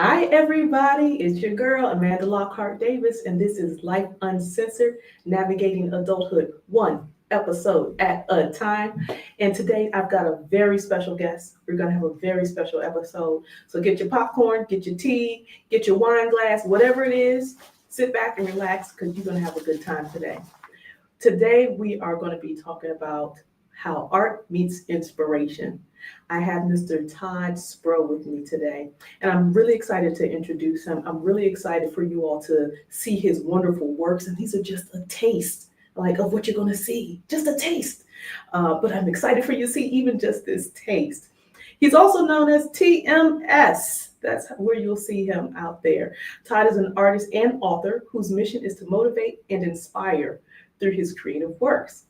Hi, everybody. It's your girl, Amanda Lockhart Davis, and this is Life Uncensored, Navigating Adulthood, one episode at a time. And today I've got a very special guest. We're going to have a very special episode. So get your popcorn, get your tea, get your wine glass, whatever it is, sit back and relax because you're going to have a good time today. Today we are going to be talking about how art meets inspiration. I have Mr. Todd Sprow with me today, and I'm really excited to introduce him. I'm really excited for you all to see his wonderful works, and these are just a taste, like of what you're going to see, just a taste. But I'm excited for you to see even just this taste. He's also known as TMS. That's where you'll see him out there. Todd is an artist and author whose mission is to motivate and inspire through his creative works.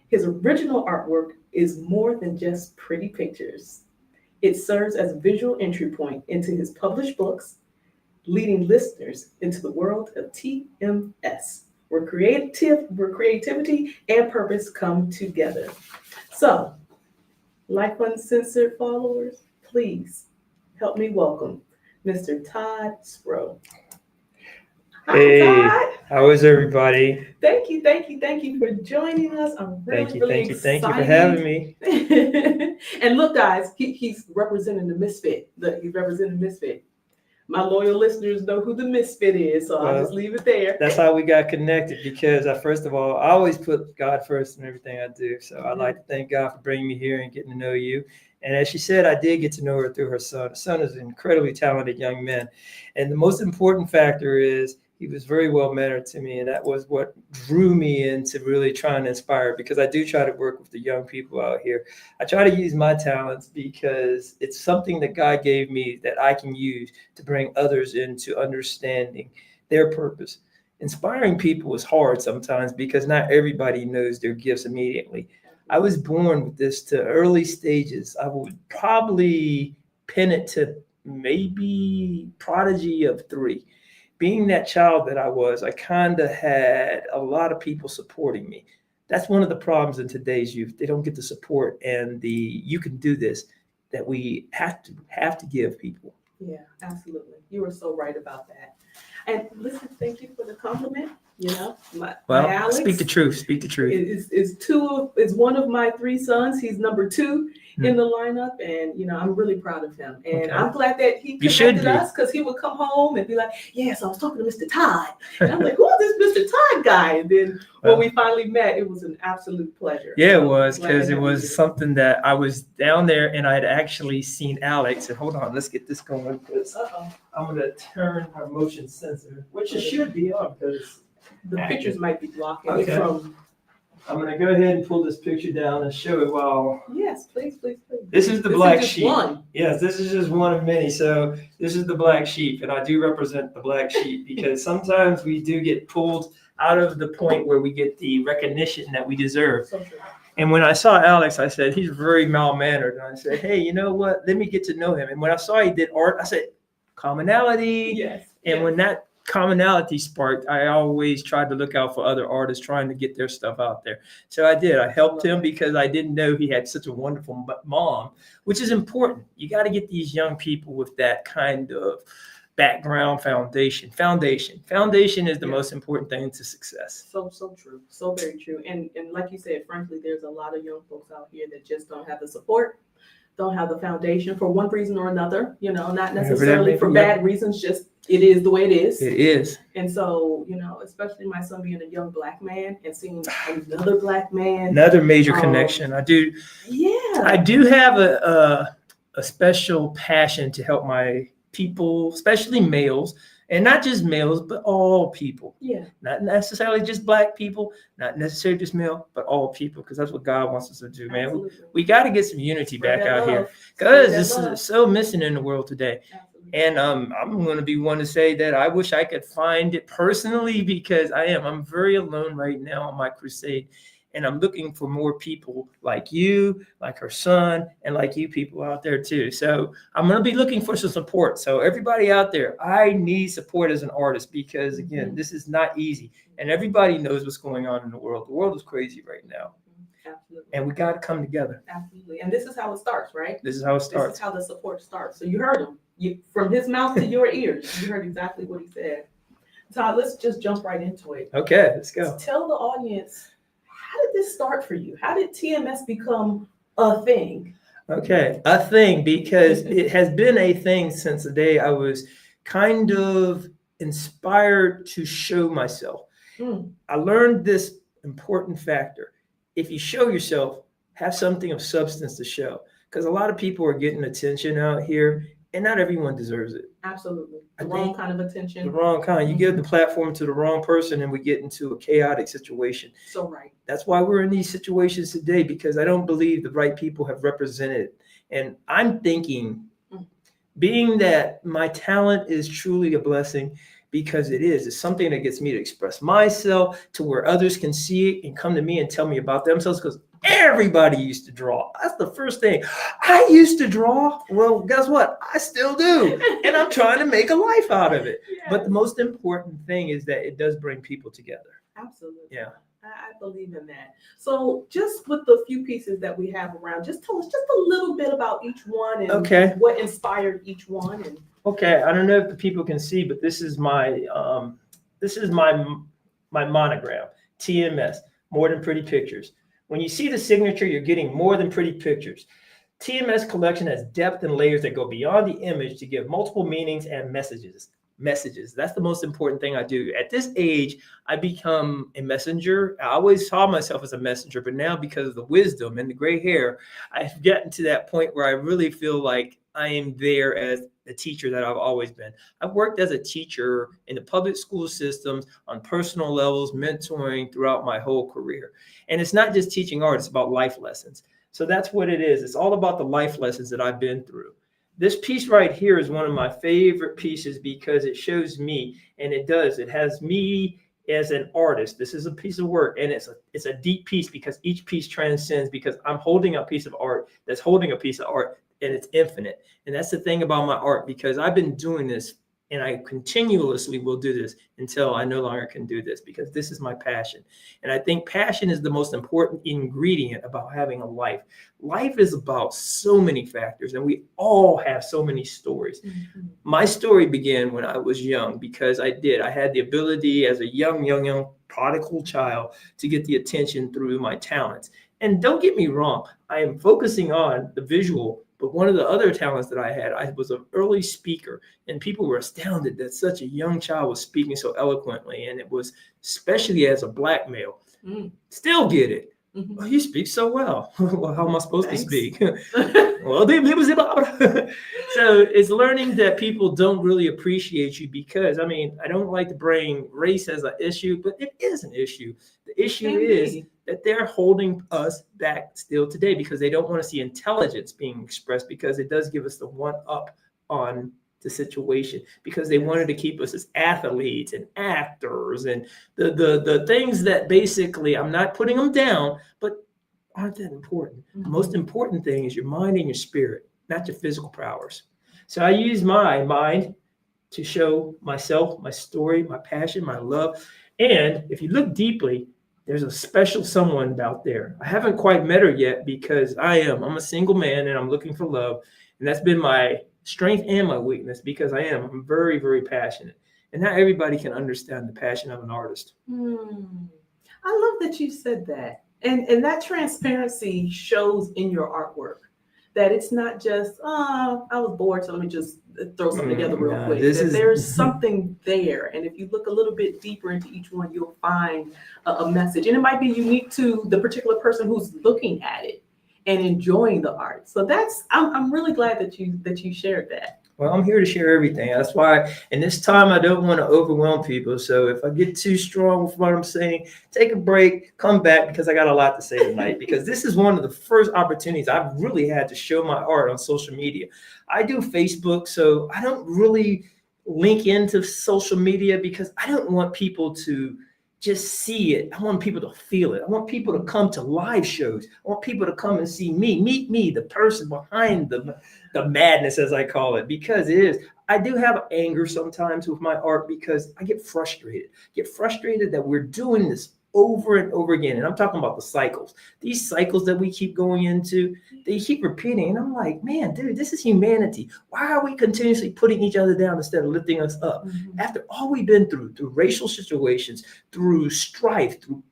His original artwork is more than just pretty pictures. It serves as a visual entry point into his published books, leading listeners into the world of TMS, where creativity and purpose come together. So, Life Uncensored followers, please help me welcome Mr. Todd Sprow. Hey, Hi, Todd. how is everybody? Thank you for joining us. I'm really excited. Thank you for having me. And look, guys, he's representing the misfit. He's representing the misfit. My loyal listeners know who the misfit is, so I'll just leave it there. That's how we got connected because first of all, I always put God first in everything I do. So I'd like to thank God for bringing me here and getting to know you. And as she said, I did get to know her through her son. Her son is an incredibly talented young man. And the most important factor is he was very well mannered to me, and that was what drew me into really trying to inspire, because I do try to work with the young people out here. I try to use my talents because it's something that God gave me that I can use to bring others into understanding their purpose. Inspiring people is hard sometimes because not everybody knows their gifts immediately. I was born with this to early stages. I would probably pin it to maybe prodigy of 3. Being that child that I was, I kind of had a lot of people supporting me. That's one of the problems in today's youth. They don't get the support and the "you can do this" that we have to give people. Yeah, absolutely. You were so right about that. And listen, thank you for the compliment. You know, my Alex, speak the truth. Speak the truth. Is one of my 3 sons. He's number 2 in the lineup, and I'm really proud of him. And I'm glad that he connected us, because he would come home and be like, "Yes, I was talking to Mr. Todd," and I'm like, "Who is this Mr. Todd guy?" And then when we finally met, it was an absolute pleasure. Yeah, it was, because it was something that I was down there and I had actually seen Alex. And hold on, let's get this going, because I'm going to turn our motion sensor, which it should be on, because the pictures might be blocking it from. I'm going to go ahead and pull this picture down and show it while. Yes, please. This is the black sheep. One. Yes, this is just one of many. So this is the black sheep, and I do represent the black sheep because sometimes we do get pulled out of the point where we get the recognition that we deserve. So true. And when I saw Alex, I said, he's very mal-mannered. And I said, hey, you know what? Let me get to know him. And when I saw he did art, I said, commonality. Yes. And when that commonality sparked, I always tried to look out for other artists trying to get their stuff out there. So I did. I helped him because I didn't know he had such a wonderful mom, which is important. You got to get these young people with that kind of background foundation. Foundation is the most important thing to success. So true. So very true. And like you said, frankly, there's a lot of young folks out here that just don't have the support, don't have the foundation for one reason or another, not necessarily for bad reasons, just it is the way it is. It is. And so, especially my son being a young black man and seeing another black man. Another major connection. I do have a special passion to help my people, especially males, and not just males, but all people. Yeah. Not necessarily just black people, not necessarily just male, but all people, because that's what God wants us to do, man. Absolutely. We got to get some unity back out here, because this is so missing in the world today. Absolutely. And I'm going to be one to say that I wish I could find it personally, because I'm very alone right now on my crusade. And I'm looking for more people like you, like her son, and like you people out there too. So I'm going to be looking for some support. So everybody out there, I need support as an artist, because again, this is not easy. And everybody knows what's going on in the world. The world is crazy right now. Absolutely. And we got to come together. Absolutely. And this is how it starts, right? This is how it starts. This is how the support starts. So you heard him. from his mouth to your ears. You heard exactly what he said. Todd, let's just jump right into it. Okay, let's go. Tell the audience, how did this start for you? How did TMS become a thing? Okay, a thing, because it has been a thing since the day I was kind of inspired to show myself. I learned this important factor. If you show yourself, have something of substance to show. Because a lot of people are getting attention out here, and not everyone deserves it. Absolutely. The wrong kind of attention. The wrong kind. You give the platform to the wrong person, and we get into a chaotic situation. So right. That's why we're in these situations today, because I don't believe the right people have represented. And I'm thinking, being that my talent is truly a blessing, because it is. It's something that gets me to express myself to where others can see it and come to me and tell me about themselves, because everybody used to draw. That's the first thing. I used to draw. Well, guess what? I still do. And I'm trying to make a life out of it. Yes. But the most important thing is that it does bring people together. Absolutely. Yeah. I believe in that. So just with the few pieces that we have around, just tell us just a little bit about each one and what inspired each one. And okay, I don't know if the people can see, but this is my monogram, TMS, More Than Pretty Pictures. When you see the signature, you're getting more than pretty pictures. TMS collection has depth and layers that go beyond the image to give multiple meanings and messages. That's the most important thing I do. At this age, I become a messenger. I always saw myself as a messenger, but now because of the wisdom and the gray hair, I've gotten to that point where I really feel like I am there as the teacher that I've always been. I've worked as a teacher in the public school systems on personal levels, mentoring throughout my whole career. And it's not just teaching art, it's about life lessons. So that's what it is. It's all about the life lessons that I've been through. This piece right here is one of my favorite pieces because it shows me, and it has me as an artist. This is a piece of work, and it's a deep piece because each piece transcends, because I'm holding a piece of art that's holding a piece of art, and it's infinite. And that's the thing about my art, because I've been doing this and I continuously will do this until I no longer can do this, because this is my passion. And I think passion is the most important ingredient about having a life. Life is about so many factors, and we all have so many stories. Mm-hmm. My story began when I was young, because I had the ability as a young prodigal child to get the attention through my talents. And don't get me wrong, I am focusing on the visual, but one of the other talents that I was an early speaker, and people were astounded that such a young child was speaking so eloquently. And it was especially as a Black male. Still get it. Mm-hmm. Oh, you speak so well. Well, how am I supposed to speak? Well, so it's learning that people don't really appreciate you, because, I mean, I don't like to bring race as an issue, but it is an issue. The issue is that they're holding us back still today, because they don't want to see intelligence being expressed, because it does give us the one up on the situation, because they wanted to keep us as athletes and actors and the things that basically, I'm not putting them down, but aren't that important. Mm-hmm. The most important thing is your mind and your spirit, not your physical powers. So I use my mind to show myself, my story, my passion, my love. And if you look deeply, there's a special someone out there. I haven't quite met her yet, because I'm a single man and I'm looking for love. And that's been my strength and my weakness, because I'm very, very passionate. And not everybody can understand the passion of an artist. I love that you said that. And that transparency shows in your artwork, that it's not just, I was bored, so let me just throw something together real quick. There's something there. And if you look a little bit deeper into each one, you'll find a message. And it might be unique to the particular person who's looking at it and enjoying the art. So I'm really glad that you shared that. Well, I'm here to share everything. That's why, and this time I don't want to overwhelm people. So if I get too strong with what I'm saying, take a break, come back, because I got a lot to say tonight. Because this is one of the first opportunities I've really had to show my art on social media. I do Facebook, so I don't really link into social media, because I don't want people to just see it. I want people to feel it. I want people to come to live shows. I want people to come and see me, meet me, the person behind the madness, as I call it, because it is. I do have anger sometimes with my art, because I get frustrated that we're doing this over and over again. And I'm talking about the cycles. These cycles that we keep going into, they keep repeating. And I'm like, man, dude, this is humanity. Why are we continuously putting each other down instead of lifting us up? Mhm. After all we've been through racial situations, through strife, through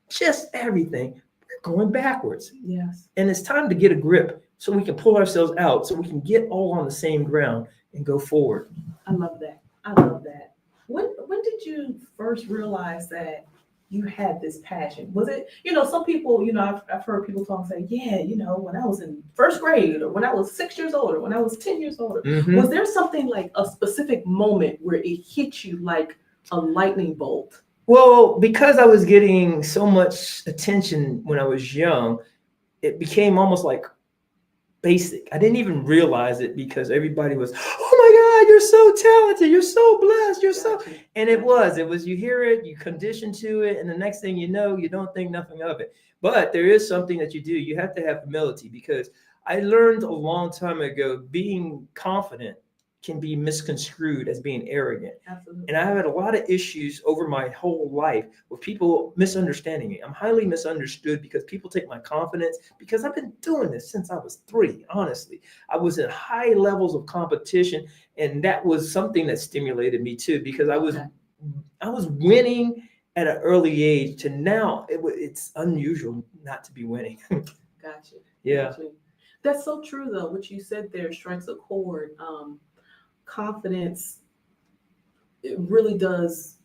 just everything, we're going backwards. Yes. And it's time to get a grip so we can pull ourselves out, so we can get all on the same ground and go forward. I love that. I love that. When did you first realize that you had this passion? Was it, some people, I've heard people talk and say, yeah, when I was in first grade, or when I was 6 years old, or when I was 10 years older. Mhm. Was there something like a specific moment where it hit you like a lightning bolt? Well, because I was getting so much attention when I was young, it became almost like basic. I didn't even realize it because everybody was, oh my God, you're so talented, you're so blessed, you're so, Gotcha. and it was, you hear it, you condition to it, and the next thing you know, you don't think nothing of it. But there is something that you do. You have to have humility, because I learned a long time ago, being confident can be misconstrued as being arrogant. Absolutely. And I had a lot of issues over my whole life with people misunderstanding me. I'm highly misunderstood because people take my confidence, because I've been doing this since I was 3, honestly. I was in high levels of competition, and that was something that stimulated me too, because I was winning at an early age to now it's unusual not to be winning. Gotcha. Yeah. Gotcha. That's so true, though. What you said there strikes a chord. Confidence, it really does.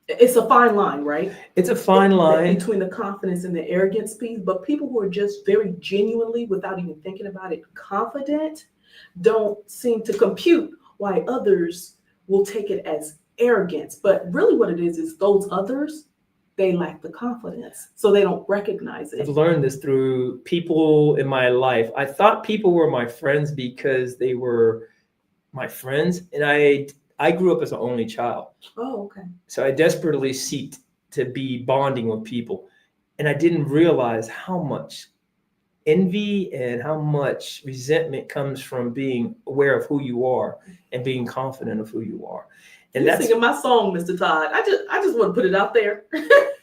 It's a fine line, right? It's a fine line between the confidence and the arrogance piece. But people who are just very genuinely, without even thinking about it, confident, don't seem to compute why others will take it as arrogance. But really what it is those others, they lack the confidence, so they don't recognize it. I've learned this through people in my life. I thought people were my friends because they were my friends, and I grew up as an only child. Oh, okay. So I desperately seeked to be bonding with people, and I didn't realize how much envy and how much resentment comes from being aware of who you are and being confident of who you are. And You're that's singing my song, Mr. Todd. I just want to put it out there.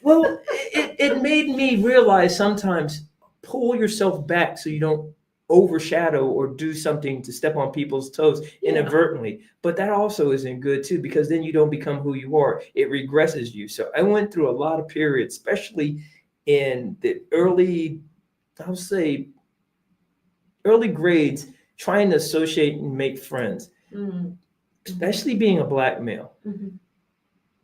well, it made me realize sometimes pull yourself back so you don't overshadow or do something to step on people's toes inadvertently. But that also isn't good too, because then you don't become who you are. It regresses you. So I went through a lot of periods, especially in the early grades, trying to associate and make friends, especially being a black male.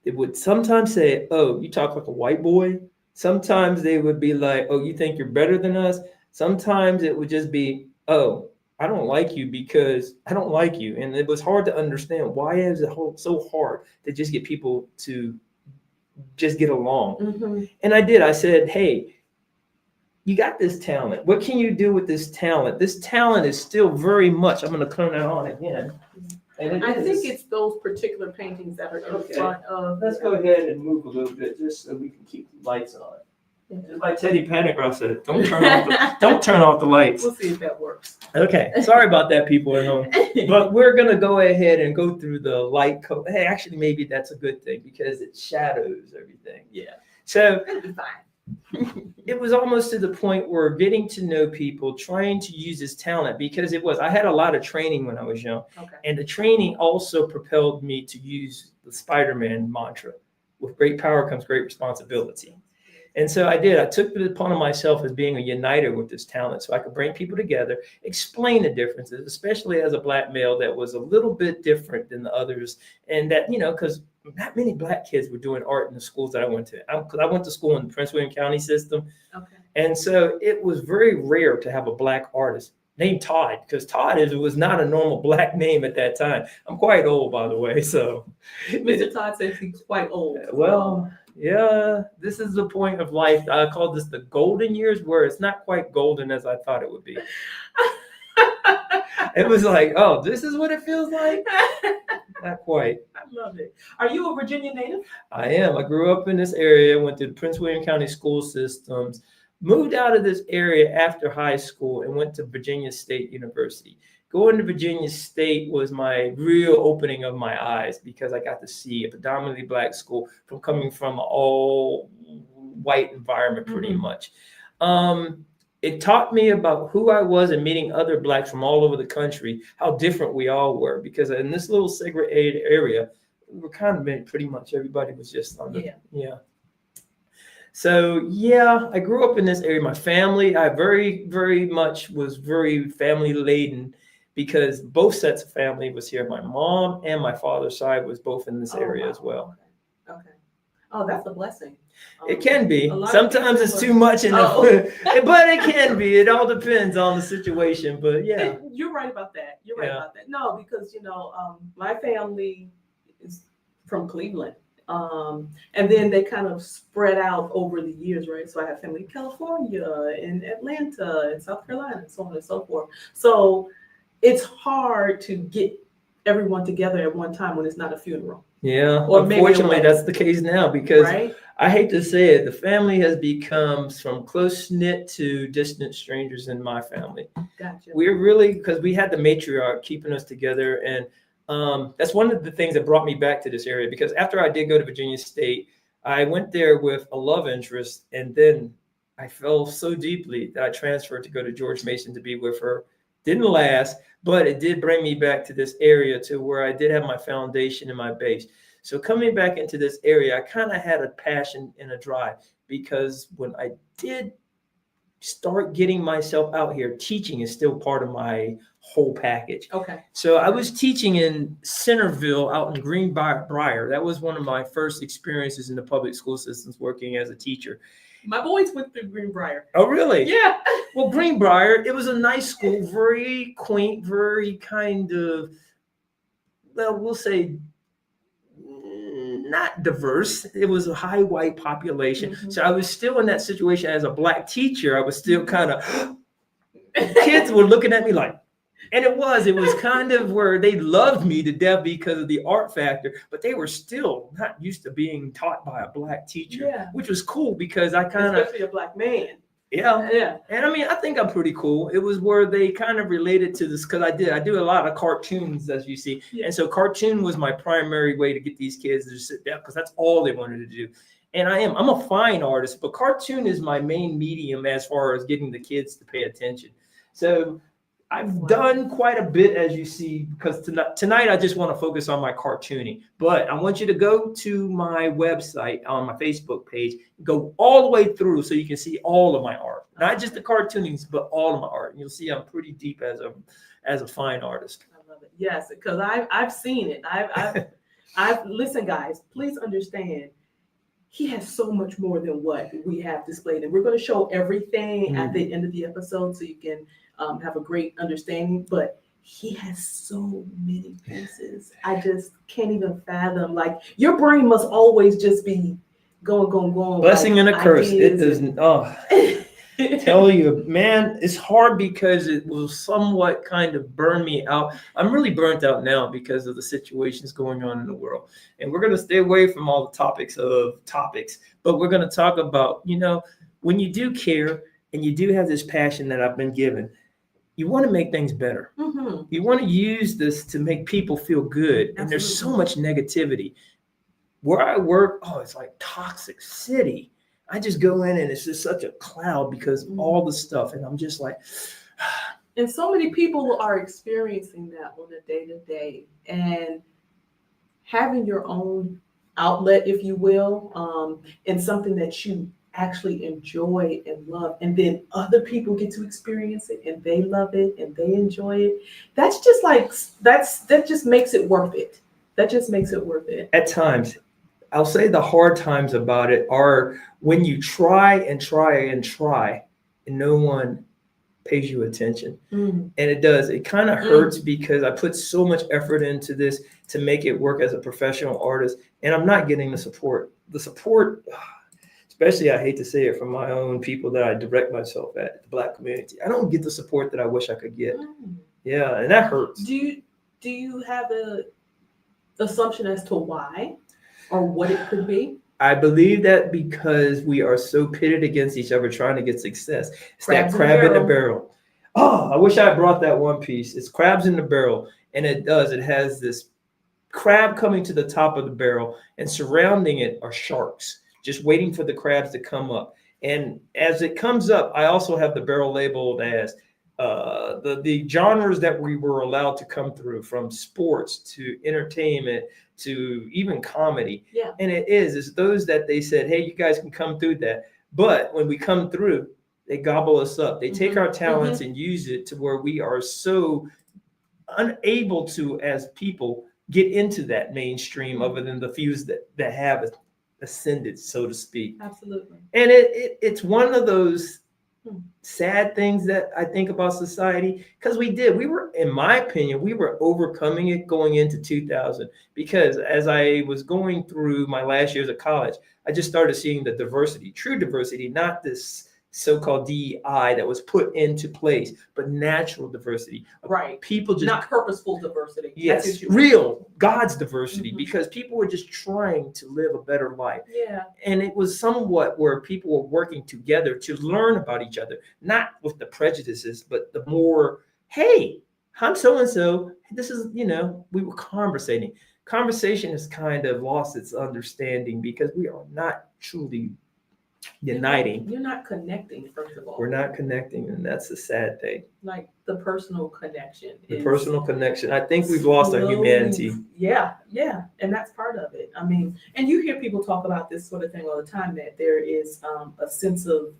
They would sometimes say, oh, you talk like a white boy. Sometimes they would be like, oh, you think you're better than us. Sometimes it would just be, oh, I don't like you because I don't like you. And it was hard to understand, why is it so hard to just get people to just get along? And I did. I said, hey, you got this talent. What can you do with this talent? This talent is still very much, I'm going to turn that on again. And I think it's those particular paintings that are in front of. Let's go ahead and move a little bit just so we can keep the lights on. Just like Teddy Pendergrass said, don't turn off the lights. We'll see if that works. Okay, sorry about that, people at home. But we're gonna go ahead and go through the light code. Hey, actually, maybe that's a good thing because it shadows everything. Yeah. So It'll be fine. it was almost to the point where getting to know people, trying to use his talent, because I had a lot of training when I was young. Okay. And the training also propelled me to use the Spider-Man mantra: with great power comes great responsibility. And so I did. I took it upon myself as being a uniter with this talent, so I could bring people together, explain the differences, especially as a black male that was a little bit different than the others. And that, because not many black kids were doing art in the schools that I went to. Because I went to school in the Prince William County system. Okay. And so it was very rare to have a black artist named Todd, because Todd was not a normal black name at that time. I'm quite old, by the way. So Mr. Todd says he's quite old. Well, yeah, this is the point of life. I call this the golden years, where it's not quite golden as I thought it would be. It was like, oh, this is what it feels like? Not quite. I love it. Are you a Virginia native? I am. I grew up in this area, went to the Prince William County school systems, moved out of this area after high school and went to Virginia State University. Going to Virginia State was my real opening of my eyes, because I got to see a predominantly black school from coming from an all white environment pretty Mhm. much. It taught me about who I was and meeting other Blacks from all over the country, how different we all were. Because in this little segregated area, we were kind of pretty much everybody was just on the, yeah. So yeah, I grew up in this area. My family, I very, very much was very family laden because both sets of family was here. My mom and my father's side was both in this area as well. Okay. Oh, that's a blessing. It can be. A lot of Sometimes people it's too much, Oh. but it can be. It all depends on the situation. But yeah, You're right about that. You're right Yeah. about that. No, because my family is from Cleveland. And then they kind of spread out over the years, right? So I have family in California, in Atlanta, in South Carolina, and so on and so forth. So it's hard to get everyone together at one time when it's not a funeral, yeah. Or maybe a Unfortunately, wedding. that's the case now because right? I hate to say it, the family has become from close knit to distant strangers in my family. Gotcha. We're really, because we had the matriarch keeping us together, and that's one of the things that brought me back to this area. Because after I did go to Virginia State, I went there with a love interest, and then I fell so deeply that I transferred to go to George Mason to be with her. Didn't last, but it did bring me back to this area to where I did have my foundation and my base. So coming back into this area, I kind of had a passion and a drive because when I did start getting myself out here, teaching is still part of my whole package. Okay. So I was teaching in Centerville out in Greenbrier. That was one of my first experiences in the public school systems working as a teacher. My boys went through Greenbrier. Oh, really? Yeah. Well, Greenbrier, it was a nice school, very quaint, very kind of, well, we'll say not diverse. It was a high white population. Mm-hmm. So I was still in that situation as a Black teacher. I was still kind of, kids were looking at me like, and it was kind of where they loved me to death because of the art factor, but they were still not used to being taught by a Black teacher, which was cool because I kind of, especially a Black man. Yeah. And I mean, I think I'm pretty cool. It was where they kind of related to this because I do a lot of cartoons, as you see. Yeah. And so cartoon was my primary way to get these kids to sit down because that's all they wanted to do. And I'm a fine artist, but cartoon is my main medium as far as getting the kids to pay attention. So I've done quite a bit, as you see, because tonight I just want to focus on my cartooning. But I want you to go to my website on my Facebook page, go all the way through so you can see all of my art, not just the cartoonings, but all of my art. And you'll see I'm pretty deep as a fine artist. I love it. Yes, because I've seen it. I've listen, guys. Please understand. He has so much more than what we have displayed, and we're going to show everything at the end of the episode so you can have a great understanding. But he has so many pieces. I just can't even fathom. Like, your brain must always just be going. Blessing like, and a curse. It ideas doesn't. Oh, tell you, man, it's hard because it will somewhat kind of burn me out. I'm really burnt out now because of the situations going on in the world. And we're going to stay away from all the topics, but we're going to talk about, when you do care and you do have this passion that I've been given, you want to make things better. Mm-hmm. You want to use this to make people feel good. Absolutely. And there's so much negativity. Where I work, it's like toxic city. I just go in and it's just such a cloud because all the stuff. And I'm just like. And so many people are experiencing that on a day-to-day. And having your own outlet, if you will, and something that you actually enjoy and love, and then other people get to experience it and they love it and they enjoy it. That's just like, that just makes it worth it. That just makes it worth it. At times. I'll say the hard times about it are when you try and no one pays you attention. And it does. It kind of hurts because I put so much effort into this to make it work as a professional artist, and I'm not getting the support. Especially, I hate to say it, from my own people that I direct myself at, the Black community. I don't get the support that I wish I could get. Yeah, and that hurts. Do you have an assumption as to why? Or what it could be? I believe that because we are so pitted against each other trying to get success. It's that crab in the barrel. Oh, I wish I had brought that one piece. It's crabs in the barrel. And it does. It has this crab coming to the top of the barrel, and surrounding it are sharks. just waiting for the crabs to come up. And as it comes up, I also have the barrel labeled as the genres that we were allowed to come through, from sports to entertainment to even comedy. Yeah. And it's those that they said, hey, you guys can come through that. But when we come through, they gobble us up. They take our talents and use it to where we are so unable to, as people, get into that mainstream other than the few that have ascended, so to speak. Absolutely. And it's one of those sad things that I think about society, because we were, in my opinion, we were overcoming it going into 2000, because as I was going through my last years of college, I just started seeing the diversity, true diversity, not this so-called DEI that was put into place, but natural diversity. Right. People just not purposeful diversity. Yes, real God's diversity, because people were just trying to live a better life. Yeah. And it was somewhat where people were working together to learn about each other, not with the prejudices, but the more, hey, I'm so-and-so. This is, we were conversating. Conversation has kind of lost its understanding because we are not truly uniting. You're not connecting, first of all. We're not connecting, and that's the sad thing. Like the personal connection. Personal connection. I think we've lost our humanity. Yeah, and that's part of it. I mean, and you hear people talk about this sort of thing all the time, that there is a sense of,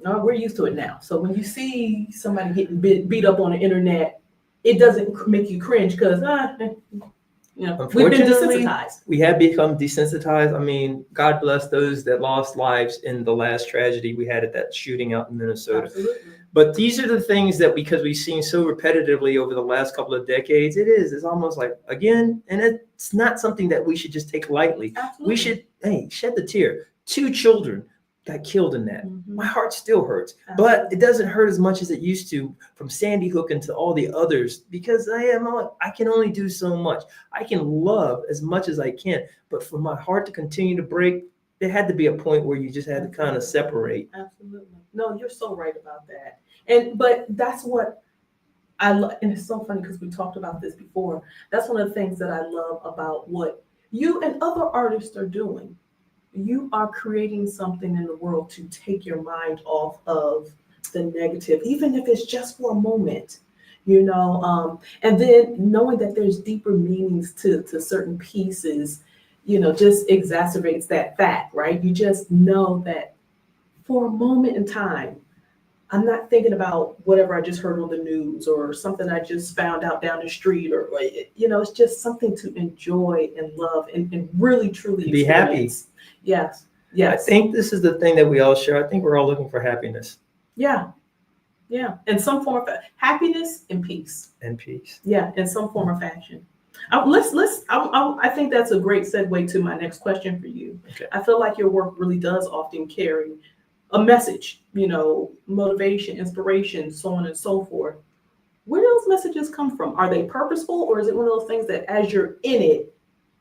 no, we're used to it now. So when you see somebody getting beat up on the internet, it doesn't make you cringe because we've been desensitized. We have become desensitized. I mean, God bless those that lost lives in the last tragedy we had at that shooting out in Minnesota. Absolutely. But these are the things that, because we've seen so repetitively over the last couple of decades, it's almost like, again, and it's not something that we should just take lightly. Absolutely. We should, shed the tear. 2 children got killed in that. My heart still hurts, but it doesn't hurt as much as it used to, from Sandy Hook into all the others, because I can only do so much. I can love as much as I can, but for my heart to continue to break, there had to be a point where you just had to kind of separate. Absolutely. No, you're so right about that. But that's what I love. And it's so funny because we talked about this before. That's one of the things that I love about what you and other artists are doing. You are creating something in the world to take your mind off of the negative, even if it's just for a moment, and then knowing that there's deeper meanings to certain pieces, just exacerbates that fact, right? You just know that for a moment in time, I'm not thinking about whatever I just heard on the news or something I just found out down the street, or, it's just something to enjoy and love and really, truly be happy. Yes. I think this is the thing that we all share. I think we're all looking for happiness. Yeah. And some form of happiness and peace. Yeah, in some form or fashion. I think that's a great segue to my next question for you. Okay. I feel like your work really does often carry a message, motivation, inspiration, so on and so forth. Where do those messages come from? Are they purposeful, or is it one of those things that as you're in it,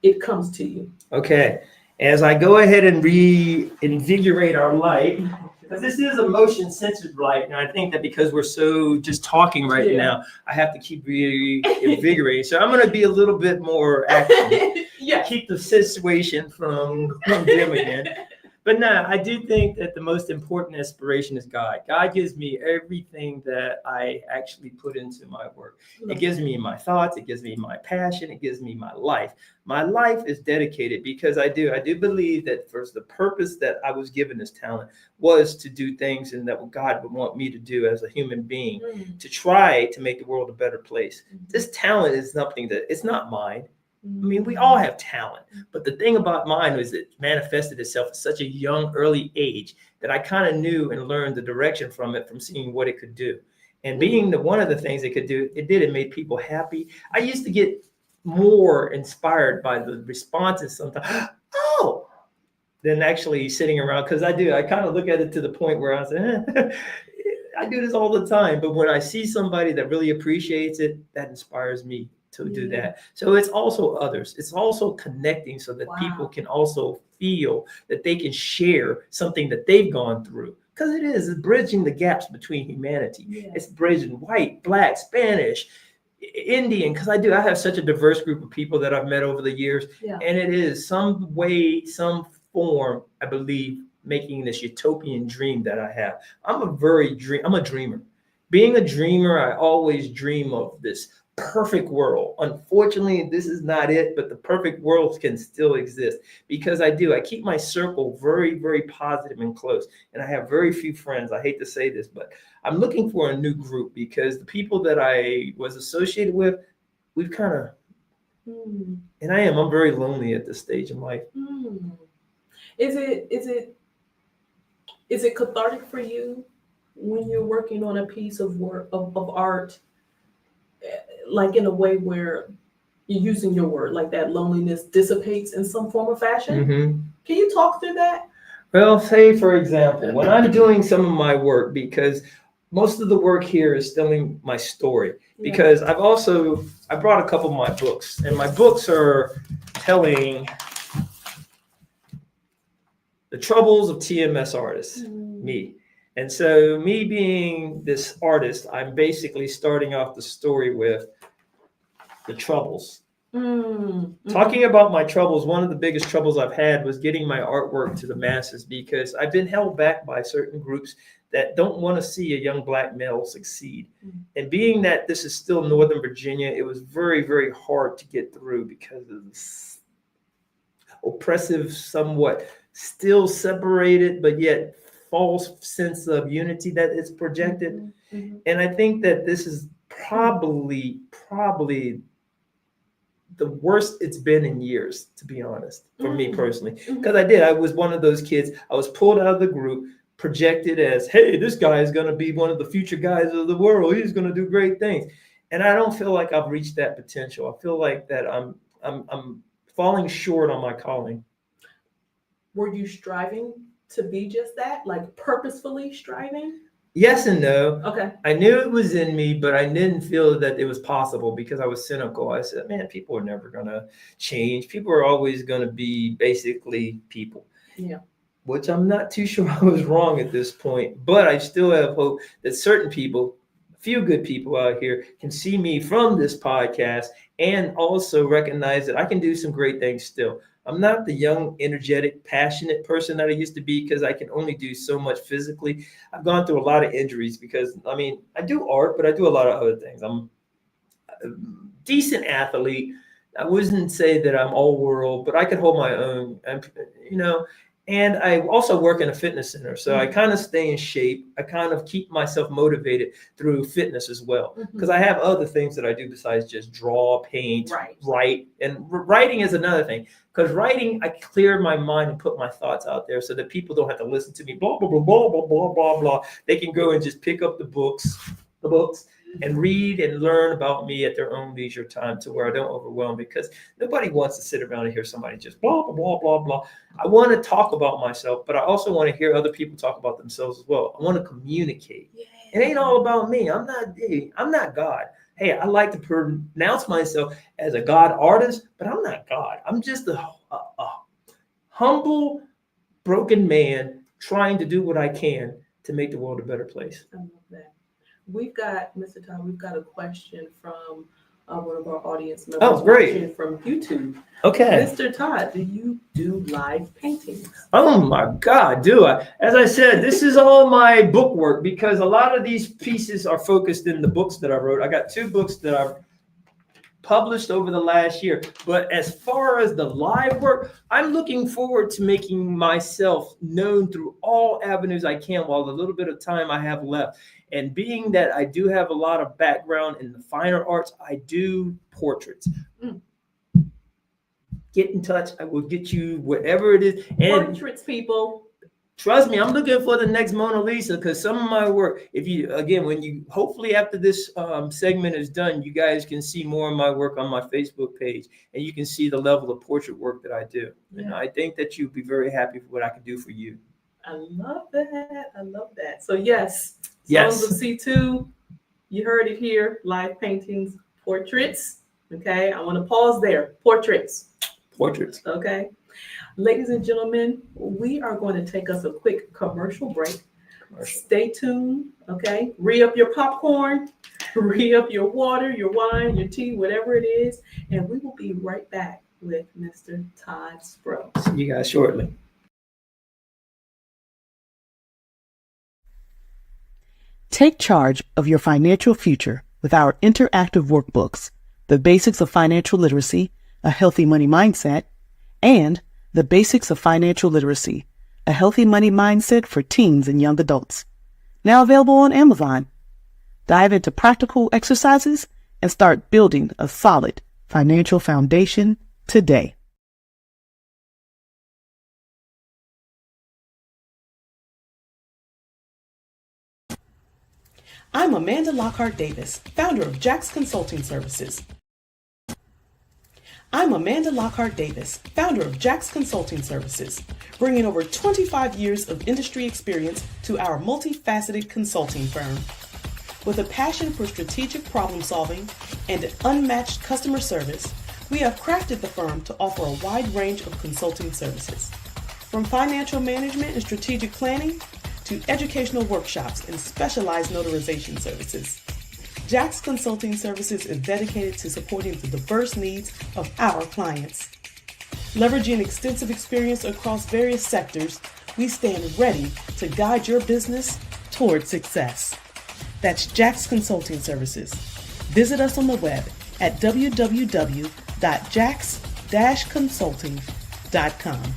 it comes to you? Okay. As I go ahead and reinvigorate our light, because this is a motion-censored light, and I think that because we're so just talking right now, I have to keep reinvigorating. So I'm going to be a little bit more active. Keep the situation from dim again. But no, I do think that the most important inspiration is God. God gives me everything that I actually put into my work. It gives me my thoughts. It gives me my passion. It gives me my life. My life is dedicated because I do believe that for the purpose that I was given this talent was to do things and that what God would want me to do as a human being, to try to make the world a better place. This talent is something that it's not mine. I mean, we all have talent, but the thing about mine was it manifested itself at such a young, early age that I kind of knew and learned the direction from it, from seeing what it could do. And being one of the things it could do, it made people happy. I used to get more inspired by the responses sometimes, than actually sitting around. Because I kind of look at it to the point where I say, I do this all the time. But when I see somebody that really appreciates it, that inspires me to do that. So it's also others. It's also connecting so that people can also feel that they can share something that they've gone through. Because it's bridging the gaps between humanity. It's bridging white, black, Spanish, Indian, because I have such a diverse group of people that I've met over the years. And it is some way, some form, I believe, making this utopian dream that I have. I'm a dreamer. Being a dreamer, I always dream of this perfect world. Unfortunately, this is not it, but the perfect world can still exist because I keep my circle very, very positive and close. And I have very few friends. I hate to say this, but I'm looking for a new group because the people that I was associated with, we've kind of, and I'm very lonely at this stage in life. Is it cathartic for you when you're working on a piece of work of art, like in a way where you're using your word, like that loneliness dissipates in some form or fashion? Mm-hmm. Can you talk through that? Well, say for example, when I'm doing some of my work, because most of the work here is telling my story, because I brought a couple of my books, and my books are telling the troubles of TMS artists, me. And so me being this artist, I'm basically starting off the story with the troubles. Talking about my troubles, one of the biggest troubles I've had was getting my artwork to the masses because I've been held back by certain groups that don't want to see a young Black male succeed. And being that this is still Northern Virginia, it was very, very hard to get through because of this oppressive, somewhat still separated, but yet false sense of unity that is projected. And I think that this is probably the worst it's been in years, to be honest, for me personally. Because I was one of those kids, I was pulled out of the group, projected as, hey, this guy is going to be one of the future guys of the world. He's going to do great things. And I don't feel like I've reached that potential. I feel like that I'm falling short on my calling. Were you striving to be just that, like purposefully striving? Yes and no. Okay. I knew it was in me, but I didn't feel that it was possible because I was cynical. I said, man, people are never going to change. People are always going to be basically people. Yeah. Which I'm not too sure I was wrong at this point, but I still have hope that certain people, a few good people out here, can see me from this podcast and also recognize that I can do some great things still. I'm not the young, energetic, passionate person that I used to be because I can only do so much physically. I've gone through a lot of injuries because, I do art, but I do a lot of other things. I'm a decent athlete. I wouldn't say that I'm all world, but I could hold my own, and I also work in a fitness center. So I kind of stay in shape. I kind of keep myself motivated through fitness as well. Because I have other things that I do besides just draw, paint, write. And writing is another thing. Because writing, I clear my mind and put my thoughts out there so that people don't have to listen to me, blah, blah, blah, blah, blah, blah, blah, blah. They can go and just pick up the books, and read and learn about me at their own leisure time to where I don't overwhelm, because nobody wants to sit around and hear somebody just blah, blah, blah, blah, blah. I want to talk about myself, but I also want to hear other people talk about themselves as well. I want to communicate. It ain't all about me. I'm not God. Hey, I like to pronounce myself as a God artist, but I'm not God. I'm just a humble, broken man trying to do what I can to make the world a better place. I love that. We've got, Mr. Todd, a question from one of our audience members. Oh, great. Watching from YouTube. Okay. Mr. Todd, do you do live paintings? Oh my God, do I? As I said, this is all my book work because a lot of these pieces are focused in the books that I wrote. I got 2 books that I've published over the last year. But as far as the live work, I'm looking forward to making myself known through all avenues I can while the little bit of time I have left. And being that I do have a lot of background in the finer arts, I do portraits. Get in touch. I will get you whatever it is. And portraits, people. Trust me, I'm looking for the next Mona Lisa because some of my work, hopefully after this segment is done, you guys can see more of my work on my Facebook page and you can see the level of portrait work that I do. Yeah. And I think that you'd be very happy for what I can do for you. I love that. So yes. Songs of C2, you heard it here, live paintings, portraits. Okay, I want to pause there. Portraits. Okay. Ladies and gentlemen, we are going to take us a quick commercial break. Stay tuned, okay? Re-up your popcorn, re-up your water, your wine, your tea, whatever it is, and we will be right back with Mr. Todd Sprow. See you guys shortly. Take charge of your financial future with our interactive workbooks, The Basics of Financial Literacy, A Healthy Money Mindset, and The Basics of Financial Literacy, A Healthy Money Mindset for Teens and Young Adults. Now available on Amazon. Dive into practical exercises and start building a solid financial foundation today. I'm Amanda Lockhart Davis, founder of Jax Consulting Services. I'm Amanda Lockhart Davis, founder of Jax Consulting Services, bringing over 25 years of industry experience to our multifaceted consulting firm. With a passion for strategic problem solving and an unmatched customer service, we have crafted the firm to offer a wide range of consulting services. From financial management and strategic planning to educational workshops and specialized notarization services. Jax Consulting Services is dedicated to supporting the diverse needs of our clients. Leveraging extensive experience across various sectors, we stand ready to guide your business toward success. That's Jax Consulting Services. Visit us on the web at www.jax-consulting.com.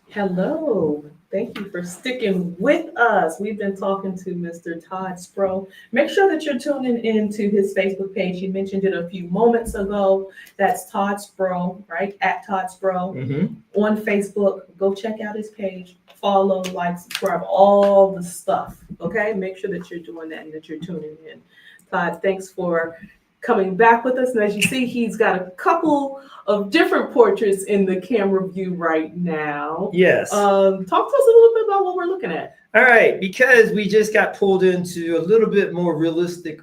Hello. Thank you for sticking with us. We've been talking to Mr. Todd Sprow. Make sure that you're tuning into his Facebook page. He mentioned it a few moments ago. That's Todd Sprow, right? At Todd Sprow on Facebook. Go check out his page. Follow, like, subscribe, all the stuff. Okay? Make sure that you're doing that and that you're tuning in. Todd, thanks for coming back with us. And as you see, he's got a couple of different portraits in the camera view right now. Yes. Talk to us a little bit about what we're looking at. All right, because we just got pulled into a little bit more realistic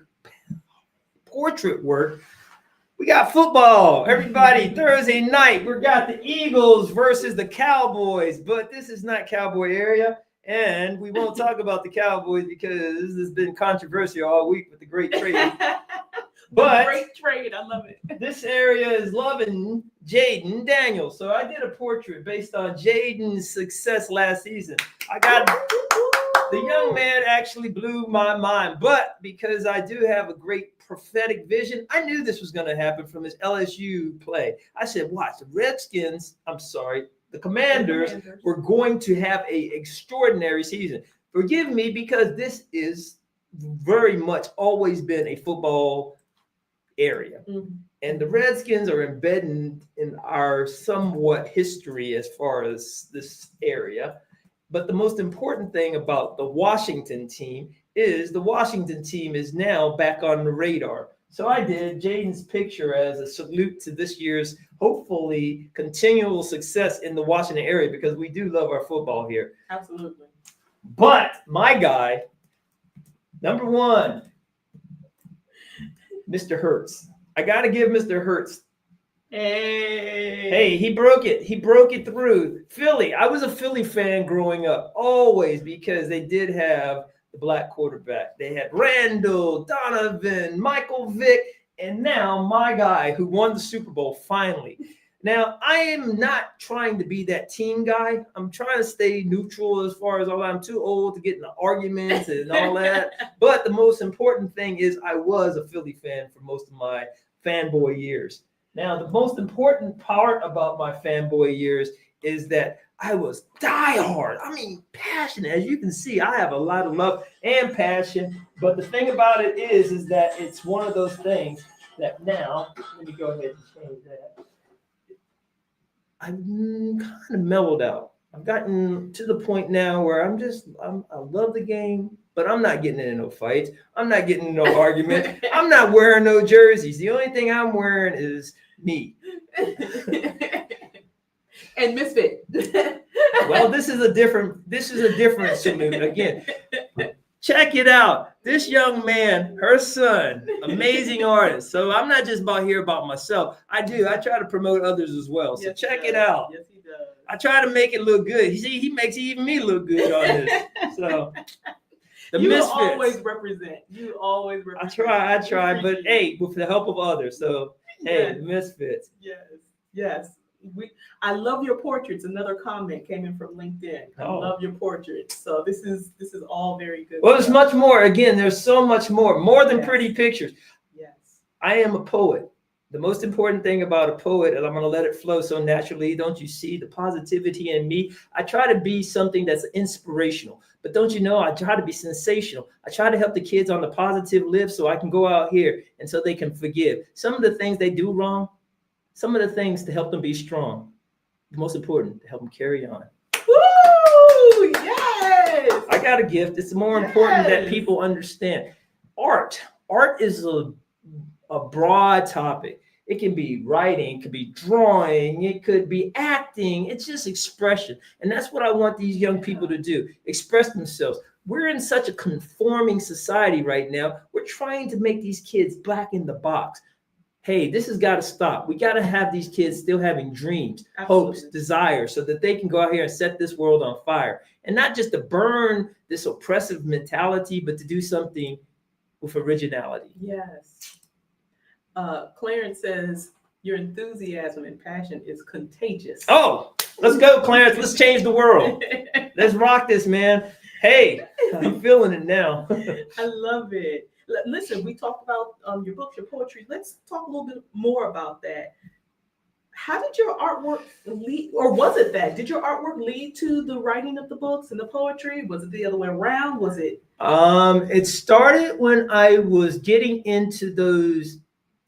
portrait work. We got football. Everybody, Thursday night, we got the Eagles versus the Cowboys, but this is not Cowboy area. And we won't talk about the Cowboys because this has been controversy all week with the great trade. But great trade, I love it. This area is loving Jaden Daniels. So I did a portrait based on Jaden's success last season. The young man actually blew my mind, but because I do have a great prophetic vision, I knew this was going to happen from his LSU play. I said, watch, the Commanders were going to have an extraordinary season. Forgive me, because this is very much always been a football area. And the Redskins are embedded in our somewhat history as far as this area. But the most important thing about the Washington team is the Washington team is now back on the radar. So I did Jaden's picture as a salute to this year's hopefully continual success in the Washington area, because we do love our football here. Absolutely. But my guy, number one, Mr. Hurts. I got to give Mr. Hurts. Hey, he broke it. He broke it through. Philly. I was a Philly fan growing up, always, because they did have the black quarterback. They had Randall, Donovan, Michael Vick, and now my guy who won the Super Bowl finally. Now, I am not trying to be that team guy. I'm trying to stay neutral as far as I'm too old to get into arguments and all that. But the most important thing is I was a Philly fan for most of my fanboy years. Now, the most important part about my fanboy years is that I was diehard. I mean, passionate. As you can see, I have a lot of love and passion. But the thing about it is that it's one of those things that now, let me go ahead and change that. I've kind of mellowed out. I've gotten to the point now where I love the game, but I'm not getting into no fights. I'm not getting into no arguments. I'm not wearing no jerseys. The only thing I'm wearing is me. And Misfit. Well, this is a different salute again. Check it out. This young man, her son, amazing artist. So I'm not just about myself. I try to promote others as well. So yes, check it out. Yes, he does. I try to make it look good. He makes even me look good on this. So the you Misfits. always represent. You always represent. I try, but hey, with the help of others. So hey, the Misfits. Yes. I love your portraits. Another comment came in from LinkedIn. I Oh. love your portraits. So this is all very good. Well, there's stuff. much more. Again, there's so much more than Yes. pretty pictures. Yes. I am a poet. The most important thing about a poet, and I'm going to let it flow so naturally, don't you see the positivity in me? I try to be something that's inspirational, but don't you know, I try to be sensational. I try to help the kids on the positive live so I can go out here and so they can forgive. Some of the things they do wrong, some of the things to help them be strong. The most important, to help them carry on. Woo! Yes! I got a gift. It's more important that people understand. Art is a broad topic. It can be writing, it could be drawing, it could be acting. It's just expression. And that's what I want these young people to do, express themselves. We're in such a conforming society right now. We're trying to make these kids back in the box. Hey, this has got to stop. We got to have these kids still having dreams, hopes, desires, so that they can go out here and set this world on fire. And not just to burn this oppressive mentality, but to do something with originality. Yes. Clarence says, your enthusiasm and passion is contagious. Oh, let's go, Clarence. Let's change the world. Let's rock this, man. Hey, I'm feeling it now. I love it. Listen, we talked about your books, your poetry. Let's talk a little bit more about that. How did your artwork lead, or was it that? Did your artwork lead to the writing of the books and the poetry? Was it the other way around? Was it? It started when I was getting into those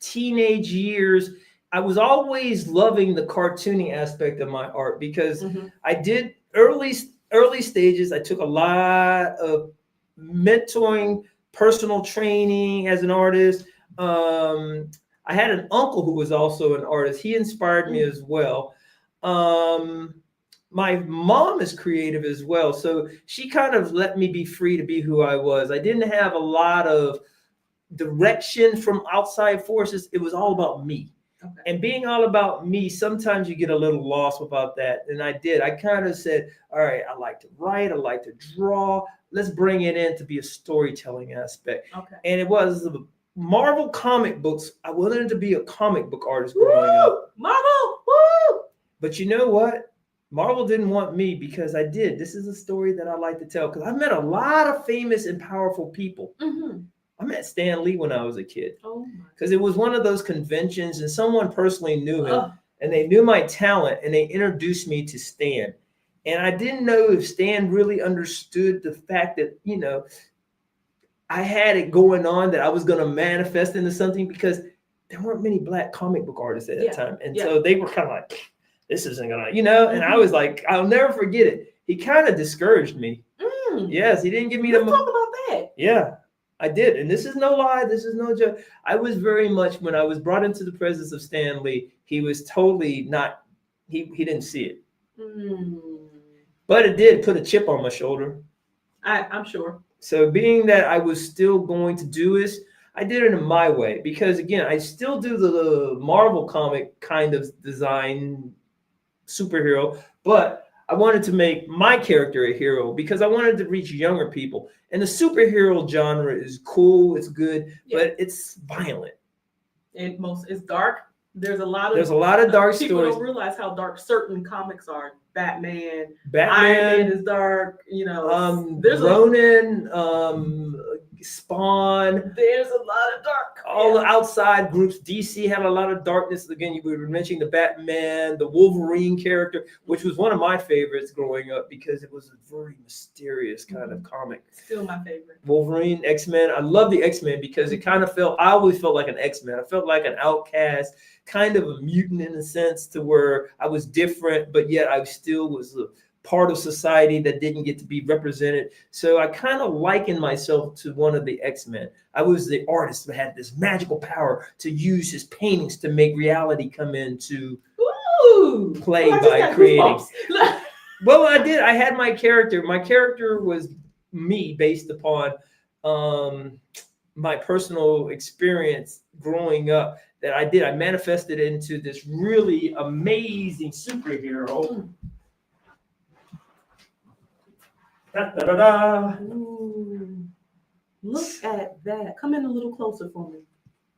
teenage years. I was always loving the cartooning aspect of my art because I did early stages. I took a lot of mentoring, personal training as an artist. I had an uncle who was also an artist. He inspired me as well. My mom is creative as well. So she kind of let me be free to be who I was. I didn't have a lot of direction from outside forces. It was all about me. Okay. And being all about me, sometimes you get a little lost about that. And I did. I kind of said, all right, I like to write. I like to draw. Let's bring it in to be a storytelling aspect. Okay. And it was Marvel comic books. I wanted to be a comic book artist growing up. Marvel! Woo! But you know what? Marvel didn't want me because I did. This is a story that I like to tell because I met a lot of famous and powerful people. I met Stan Lee when I was a kid because it was one of those conventions and someone personally knew him and they knew my talent and they introduced me to Stan. And I didn't know if Stan really understood the fact that, you know, I had it going on, that I was going to manifest into something because there weren't many Black comic book artists at that time. And so they were kind of like, this isn't going to, you know, and I was like, I'll never forget it. He kind of discouraged me. Yes, he didn't give me Let's talk about that. Yeah, I did. And this is no lie. This is no joke. I was very much, when I was brought into the presence of Stan Lee, he was totally not, he didn't see it. But it did put a chip on my shoulder. I'm sure. So being that I was still going to do this, I did it in my way. Because again, I still do the Marvel comic kind of design superhero, but I wanted to make my character a hero because I wanted to reach younger people. And the superhero genre is cool, it's good, but it's violent. It's dark. There's a lot of dark people stories. Don't realize how dark certain comics are. Batman, Iron Man is dark. You know, there's Ronin, Spawn. There's a lot of dark. All the outside groups. DC had a lot of darkness. Again, you were mentioning the Batman, the Wolverine character, which was one of my favorites growing up because it was a very mysterious kind of comic. Still my favorite. Wolverine, X-Men. I love the X-Men because it kind of I always felt like an X-Men. I felt like an outcast, kind of a mutant in a sense, to where I was different, but yet I still was a part of society that didn't get to be represented. So I kind of likened myself to one of the X-Men. I was the artist that had this magical power to use his paintings to make reality come into play by creating. Well, I did. I had my character. My character was me based upon my personal experience growing up that I did. I manifested into this really amazing superhero. Da, da, da, da. Look at that. Come in a little closer for me.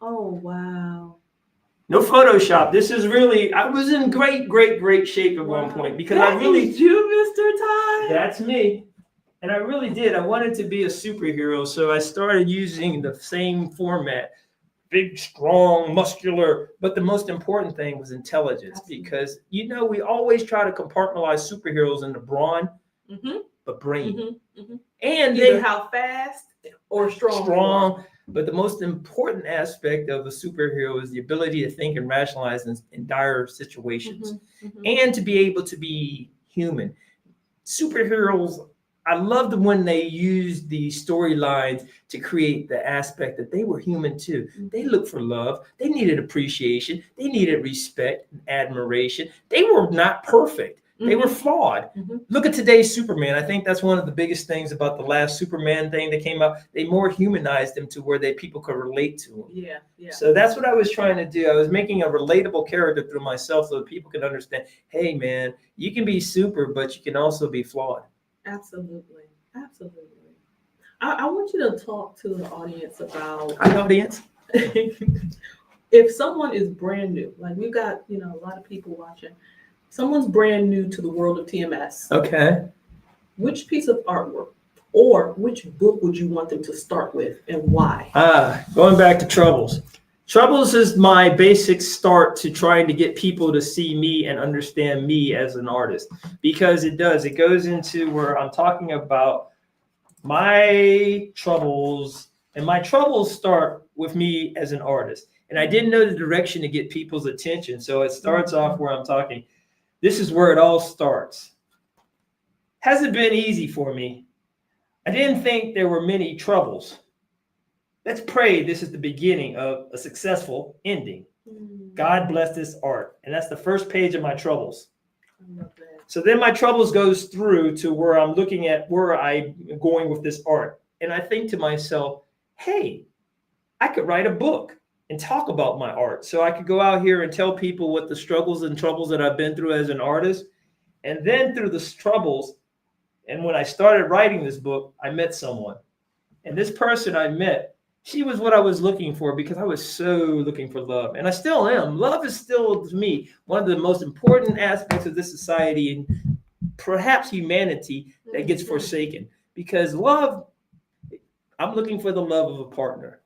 Oh, wow. No Photoshop. This is really, I was in great shape at one point because I really. Is you, Mr. Todd. That's me. And I really did. I wanted to be a superhero. So I started using the same format, big, strong, muscular. But the most important thing was intelligence. Absolutely. Because, we always try to compartmentalize superheroes into brawn, but brain. And Either how fast or strong. you are. strong. But the most important aspect of a superhero is the ability to think and rationalize in dire situations and to be able to be human. Superheroes, I loved when they used the storylines to create the aspect that they were human too. They looked for love. They needed appreciation. They needed respect and admiration. They were not perfect. They were flawed. Look at today's Superman. I think that's one of the biggest things about the last Superman thing that came out. They more humanized him to where people could relate to him. Yeah. So that's what I was trying to do. I was making a relatable character through myself so that people can understand, hey, man, you can be super, but you can also be flawed. Absolutely. I want you to talk to the audience about Hi, audience. if someone is brand new, like we've got, a lot of people watching. Someone's brand new to the world of TMS. Okay. Which piece of artwork or which book would you want them to start with and why? Going back to Troubles. Troubles is my basic start to trying to get people to see me and understand me as an artist, because it goes into where I'm talking about my troubles, and my troubles start with me as an artist. And I didn't know the direction to get people's attention. So it starts off where I'm talking. This is where it all starts. Hasn't been easy for me. I didn't think there were many troubles. Let's pray this is the beginning of a successful ending. God bless this art. And that's the first page of my troubles. I love that. So then my troubles goes through to where I'm looking at where I'm going with this art. And I think to myself, hey, I could write a book and talk about my art. So I could go out here and tell people what the struggles and troubles that I've been through as an artist. And then through the troubles, and when I started writing this book, I met someone. And this person I met, she was what I was looking for, because I was so looking for love. And I still am. Love is still, to me, one of the most important aspects of this society and perhaps humanity that gets forsaken. Because love, I'm looking for the love of a partner.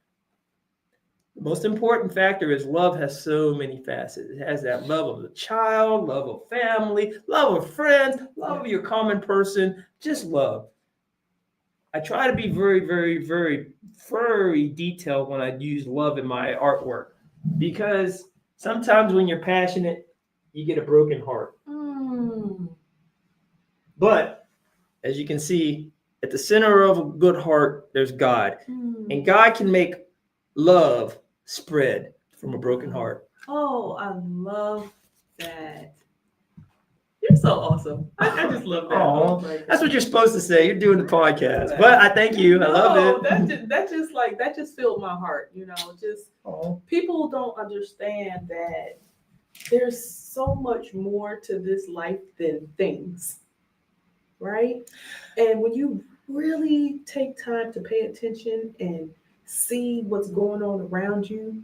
The most important factor is love has so many facets. It has that love of the child, love of family, love of friends, love of your common person, just love. I try to be very detailed when I use love in my artwork, because sometimes when you're passionate, you get a broken heart. But as you can see, at the center of a good heart, there's God. And God can make love spread from a broken heart. Oh, I love that. You're so awesome. I just love that. Oh, that's what you're supposed to say. You're doing the podcast, but I thank you. I love it. That just filled my heart. Oh. People don't understand that there's so much more to this life than things, right? And when you really take time to pay attention and see what's going on around you,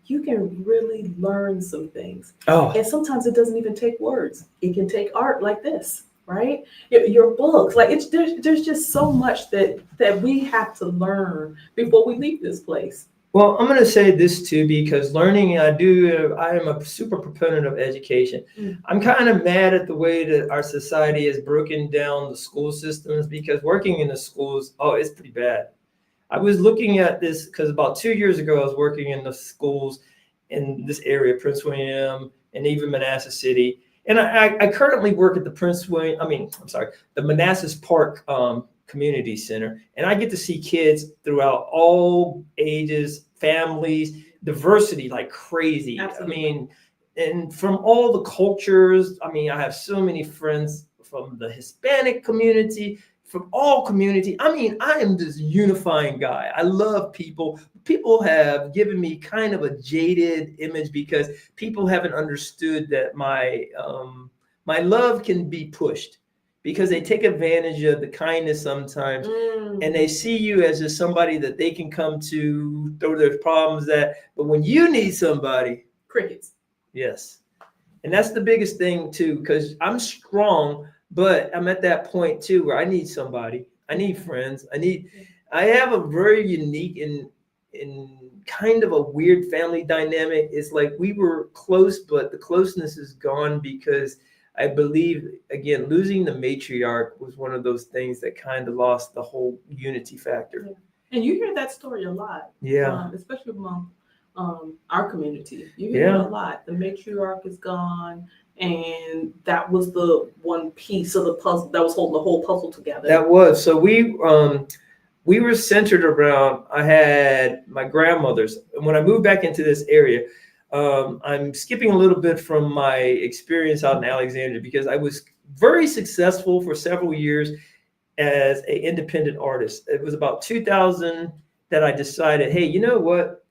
you can really learn some things. Oh. And sometimes it doesn't even take words. It can take art like this, right? Your books, like there's just so much that we have to learn before we leave this place. Well, I'm going to say this too, because learning, I am a super proponent of education. I'm kind of mad at the way that our society has broken down the school systems, because working in the schools, it's pretty bad. I was looking at this because about 2 years ago, I was working in the schools in this area, Prince William, and even Manassas City. And I currently work at the Manassas Park Community Center. And I get to see kids throughout all ages, families, diversity like crazy. Absolutely. And from all the cultures. I have so many friends from the Hispanic community, from all community. I am this unifying guy. I love people. People have given me kind of a jaded image because people haven't understood that my love can be pushed, because they take advantage of the kindness sometimes, and they see you as just somebody that they can come to throw their problems at. But when you need somebody, Crickets. Yes. And that's the biggest thing too, because I'm strong, but I'm at that point too where I need somebody. I need friends. I have a very unique and kind of a weird family dynamic. It's like we were close, but the closeness is gone because I believe, again, losing the matriarch was one of those things that kind of lost the whole unity factor. Yeah. And you hear that story a lot. Yeah. Especially among our community. You hear Yeah. it a lot. The matriarch is gone, and that was the one piece of the puzzle that was holding the whole puzzle together. That was. So we were centered around, I had my grandmother's. And when I moved back into this area, I'm skipping a little bit from my experience out in Alexandria because I was very successful for several years as an independent artist. It was about 2000 that I decided, hey, you know what?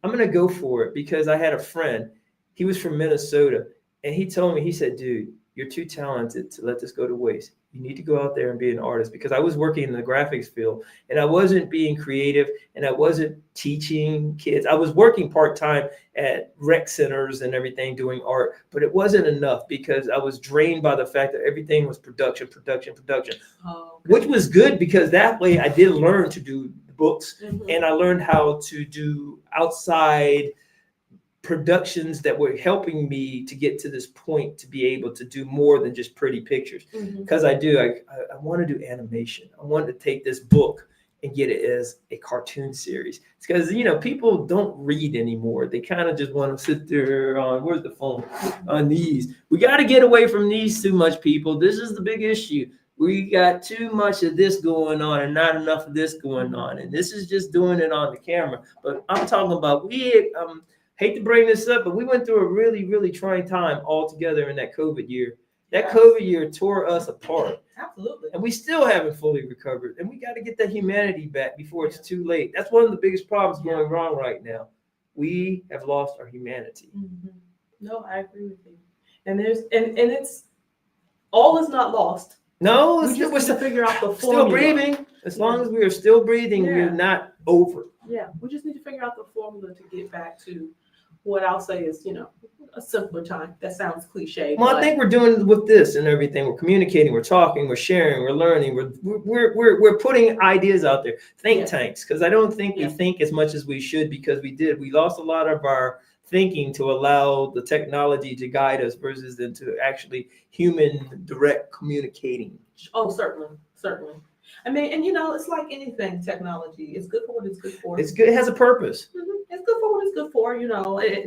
I'm going to go for it because I had a friend. He was from Minnesota. And he told me, he said, dude, you're too talented to let this go to waste. You need to go out there and be an artist, because I was working in the graphics field and I wasn't being creative and I wasn't teaching kids. I was working part-time at rec centers and everything doing art, but it wasn't enough because I was drained by the fact that everything was production. Oh, okay. Which was good because that way I did learn to do books Mhm. and I learned how to do outside productions that were helping me to get to this point to be able to do more than just pretty pictures. Because I want to do animation. I want to take this book and get it as a cartoon series. It's because, people don't read anymore. They kind of just want to sit there on, where's the phone? On these. We got to get away from these too much, people. This is the big issue. We got too much of this going on and not enough of this going on. And this is just doing it on the camera. But I'm talking about, hate to bring this up, but we went through a really, really trying time all together in that COVID year. That COVID year tore us apart. Absolutely. And we still haven't fully recovered. And we got to get that humanity back before it's too late. That's one of the biggest problems going wrong right now. We have lost our humanity. Mm-hmm. No, I agree with you. And it's all is not lost. No, we just need to figure out the formula. Still breathing. As long as we are still breathing, we're not over. Yeah, we just need to figure out the formula to get back to what I'll say is, a simpler time. That sounds cliche. Well, I think we're doing with this and everything. We're communicating, we're talking, we're sharing, we're learning, we're putting ideas out there. Think tanks, because I don't think we think as much as we should, because we lost a lot of our thinking to allow the technology to guide us versus into actually human direct communicating. Oh, certainly. I mean, and it's like anything, technology. It's good for what it's good for. It's good. It has a purpose. Mm-hmm. It's good for what it's good for.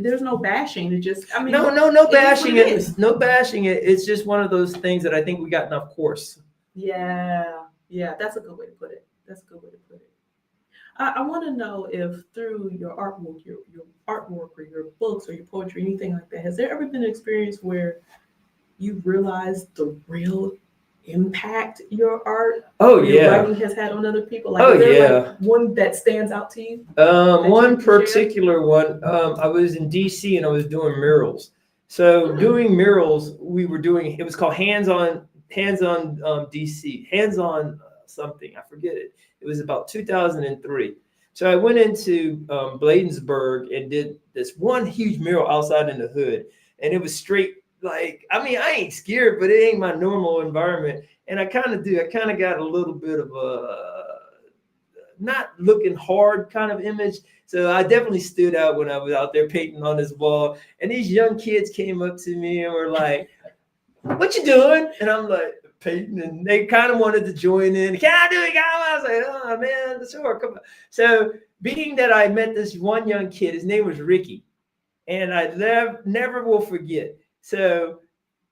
There's no bashing. It just, no bashing it. No bashing it. It's just one of those things that I think we got enough course. Yeah. That's a good way to put it. I want to know if through your artwork, your artwork or your books or your poetry, anything like that, has there ever been an experience where you realized the real impact your art your writing has had on other people? Like, like one that stands out to you? One particular one, I was in DC and I was doing murals. So doing murals, it was called Hands on DC, Hands on something, I forget it. It was about 2003. So I went into Bladensburg and did this one huge mural outside in the hood, and it was straight. I ain't scared, but it ain't my normal environment. And I kind of got a little bit of a not looking hard kind of image. So I definitely stood out when I was out there painting on this wall. And these young kids came up to me and were like, what you doing? And I'm like, painting. And they kind of wanted to join in. Can I do it? I was like, oh man, sure, come on. So being that I met this one young kid, his name was Ricky. And I never will forget. So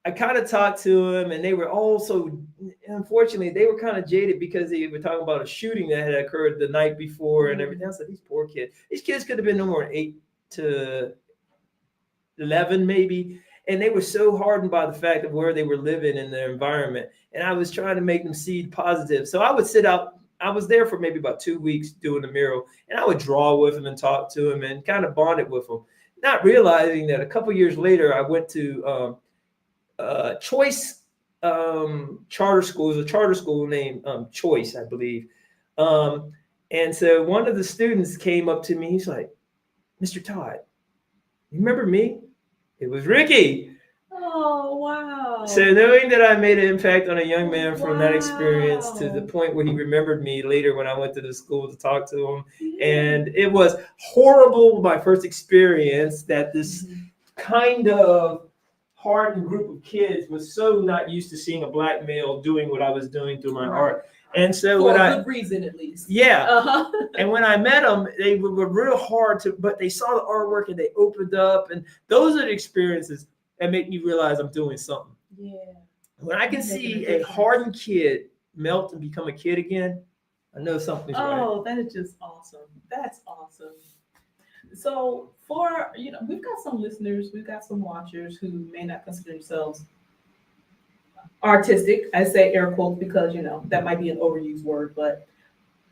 I kind of talked to him, and they were also, unfortunately, they were kind of jaded because they were talking about a shooting that had occurred the night before and everything. I said, these poor kids. These kids could have been no more than 8 to 11 maybe. And they were so hardened by the fact of where they were living in their environment. And I was trying to make them see positive. So I would sit out. I was there for maybe about 2 weeks doing the mural, and I would draw with him and talk to him and kind of bonded with him, not realizing that a couple years later I went to Choice charter school. It was a charter school named Choice, I believe. And so one of the students came up to me. He's like, Mr. Todd, You remember me? It was Ricky. Oh, wow. So knowing that I made an impact on a young man from that experience to the Wow. point where he remembered me later when I went to the school to talk to him. Yeah. And it was horrible, my first experience, that this kind of hardened group of kids was so not used to seeing a black male doing what I was doing through my Right. art. And so For when a good reason, at least. yeah. Uh-huh. And when I met them, they were real hard to, but they saw the artwork and they opened up. And those are the experiences that make me realize I'm doing something. Yeah. When I can Making a see a difference. hardened kid melt and become a kid again, I know something's right. Oh, that is just awesome. That's awesome. So for, we've got some listeners, we've got some watchers who may not consider themselves artistic. I say air quotes because, that might be an overused word, but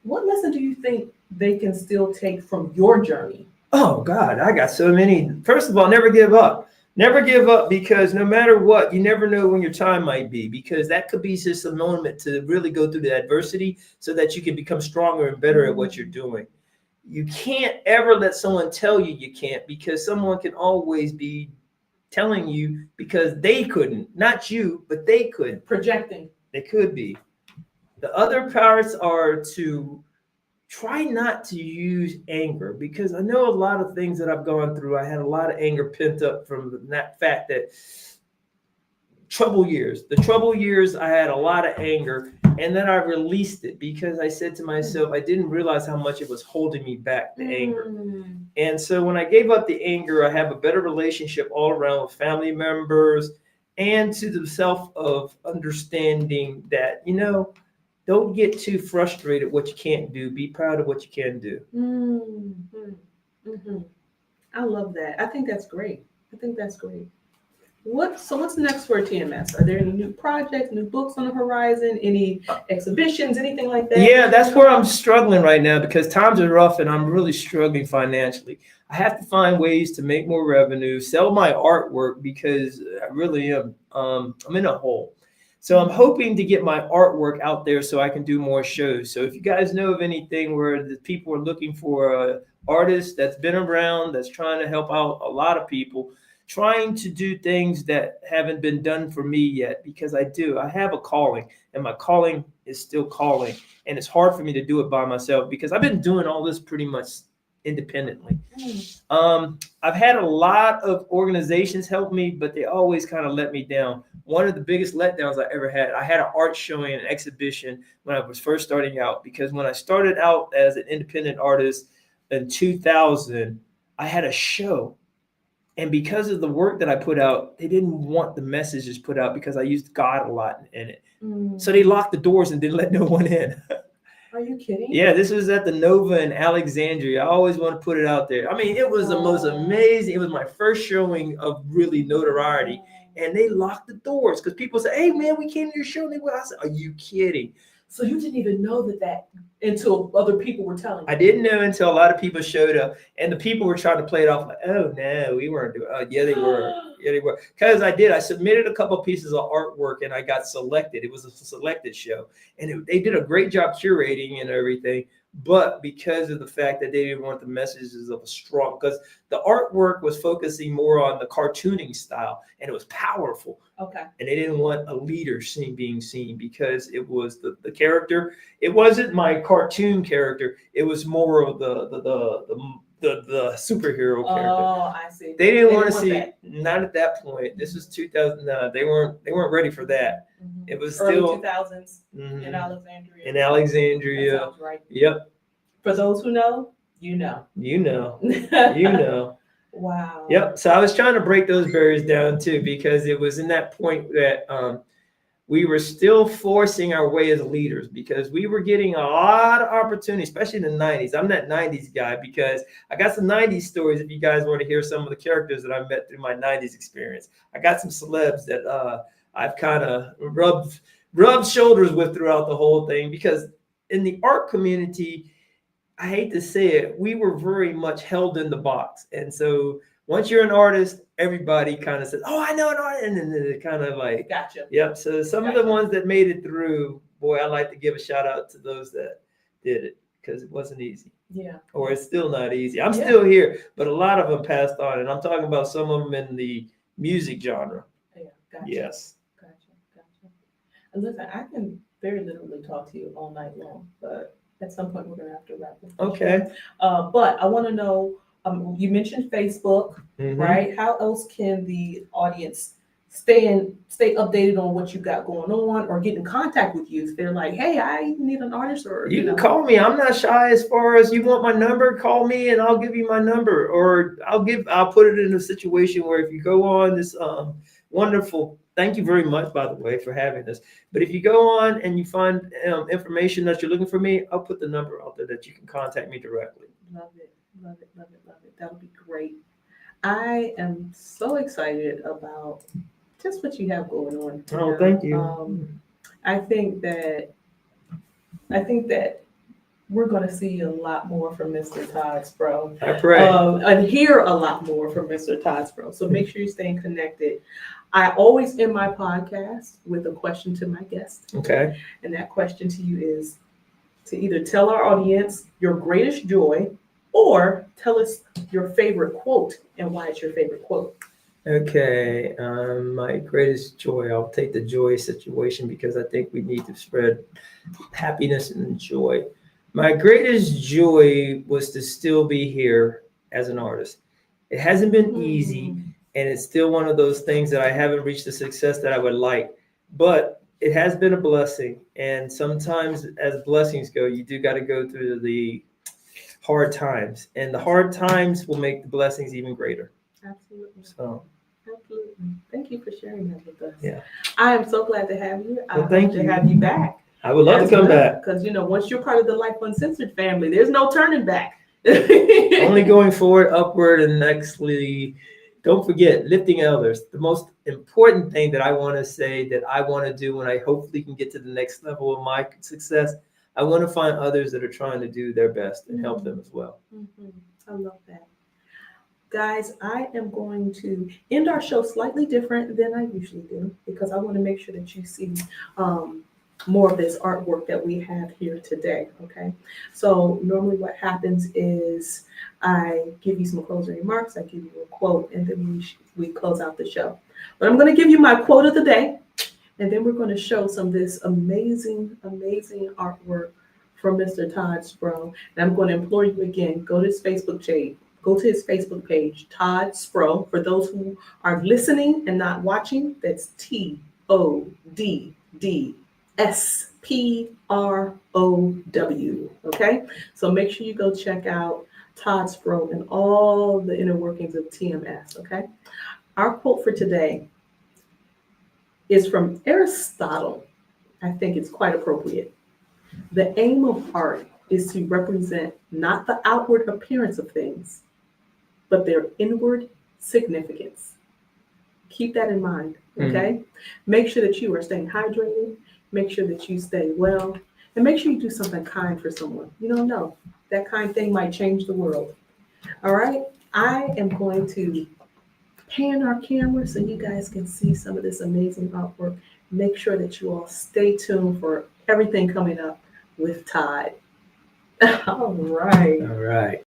what lesson do you think they can still take from your journey? Oh God, I got so many. First of all, never give up. Never give up, because no matter what, you never know when your time might be, because that could be just a moment to really go through the adversity so that you can become stronger and better at what you're doing. You can't ever let someone tell you you can't, because someone can always be telling you because they couldn't, not you, but they could. Projecting. They could be. The other parts are to try not to use anger, because I know a lot of things that I've gone through. I had a lot of anger pent up from that fact that the trouble years, I had a lot of anger, and then I released it because I said to myself, I didn't realize how much it was holding me back, the anger. And so when I gave up the anger, I have a better relationship all around with family members, and to the self of understanding that, don't get too frustrated what you can't do. Be proud of what you can do. I love that. I think that's great. What's next for TMS? Are there any new projects, new books on the horizon, any exhibitions, anything like that? Yeah, that's where I'm struggling right now, because times are rough and I'm really struggling financially. I have to find ways to make more revenue, sell my artwork, because I really am. I'm in a hole. So I'm hoping to get my artwork out there so I can do more shows. So if you guys know of anything where the people are looking for an artist that's been around, that's trying to help out a lot of people, trying to do things that haven't been done for me yet, because I have a calling, and my calling is still calling, and it's hard for me to do it by myself because I've been doing all this pretty much independently. I've had a lot of organizations help me, but they always kind of let me down. One of the biggest letdowns I ever had, I had an art showing, an exhibition when I was first starting out, because when I started out as an independent artist in 2000, I had a show. And because of the work that I put out, they didn't want the messages put out because I used God a lot in it. So they locked the doors and didn't let no one in. Are you kidding? Yeah, this was at the Nova in Alexandria. I always want to put it out there. I mean, it was the most amazing. It was my first showing of really notoriety. And they locked the doors because people said, "Hey, man, we came to your show." And I said, "Are you kidding?" So you didn't even know that until other people were telling you? I didn't know until a lot of people showed up, and the people were trying to play it off like, "Oh no, we weren't doing." Oh yeah, they were. Yeah, they were. Because I submitted a couple of pieces of artwork, and I got selected. It was a selected show, and they did a great job curating and everything. But because of the fact that they didn't want the messages of a strong, because the artwork was focusing more on the cartooning style, and it was powerful. Okay. And they didn't want a leader being seen, because it was the character. It wasn't my cartoon character. It was more of the superhero character. Oh, I see. They didn't want to see that. Not at that point. This was 2009. They weren't ready for that. It was early still 2000s in Alexandria. In Alexandria. That sounds right. Yep. For those who know, you know. You know. Wow. Yep. So I was trying to break those barriers down too, because it was in that point that we were still forcing our way as leaders, because we were getting a lot of opportunity, especially in the 90s. I'm that 90s guy because I got some 90s stories if you guys want to hear some of the characters that I met through my 90s experience. I got some celebs that I've kind of rubbed shoulders with throughout the whole thing, because in the art community, I hate to say it, we were very much held in the box. And so once you're an artist, everybody kind of says, "Oh, I know an artist," and then it kind of like, gotcha. Yep. So some of the ones that made it through, boy, I like to give a shout out to those that did it, because it wasn't easy. Yeah. or it's still not easy. I'm Yeah. still here, but a lot of them passed on, and I'm talking about some of them in the music genre. Yeah. Gotcha. Yes. Gotcha. And listen, I can very literally talk to you all night long, but at some point we're gonna have to wrap this. Okay. But I want to know. You mentioned Facebook, Mhm. right? How else can the audience stay updated on what you got going on, or get in contact with you if they're like, hey, I need an artist, or You can call me. I'm not shy as far as you want my number, call me and I'll give you my number. Or I'll put it in a situation where if you go on this wonderful, thank you very much, by the way, for having this. But if you go on and you find information that you're looking for me, I'll put the number out there that you can contact me directly. Love it. That would be great. I am so excited about just what you have going on. Oh, thank you. I think that we're going to see a lot more from Mr. Todd Sprow, I pray. and hear a lot more from Mr. Todd Sprow. So make sure you're staying connected. I always end my podcast with a question to my guest, Okay. and that question to you is to either tell our audience your greatest joy, or tell us your favorite quote and why it's your favorite quote. Okay. My greatest joy, I'll take the joy situation because I think we need to spread happiness and joy. My greatest joy was to still be here as an artist. It hasn't been easy, and it's still one of those things that I haven't reached the success that I would like, but it has been a blessing. And sometimes as blessings go, you do got to go through the hard times, and the hard times will make the blessings even greater. Absolutely. So, Absolutely. Thank you for sharing that with us. Yeah. I am so glad to have you. I Well, thank hope to you. have you back. I would love to come back. Because, once you're part of the Life Uncensored family, there's no turning back. Only going forward, upward, and nextly. Don't forget, lifting others. The most important thing that I want to say that I want to do when I hopefully can get to the next level of my success, I want to find others that are trying to do their best and help them as well. I love that. Guys, I am going to end our show slightly different than I usually do, because I want to make sure that you see more of this artwork that we have here today, okay? So normally what happens is I give you some closing remarks, I give you a quote, and then we close out the show. But I'm going to give you my quote of the day, and then we're going to show some of this amazing artwork from Mr. Todd Sprow. And I'm going to implore you again, go to his Facebook page, Todd Sprow. For those who are listening and not watching, that's TODDSPROW. Okay? So make sure you go check out Todd Sprow and all the inner workings of TMS. Okay? Our quote for today is from Aristotle. I think it's quite appropriate. The aim of art is to represent not the outward appearance of things, but their inward significance. Keep that in mind, okay? Make sure that you are staying hydrated, make sure that you stay well, and make sure you do something kind for someone. You don't know, that kind thing might change the world. All right, I am going to pan our camera so you guys can see some of this amazing artwork. Make sure that you all stay tuned for everything coming up with Todd. All right. All right.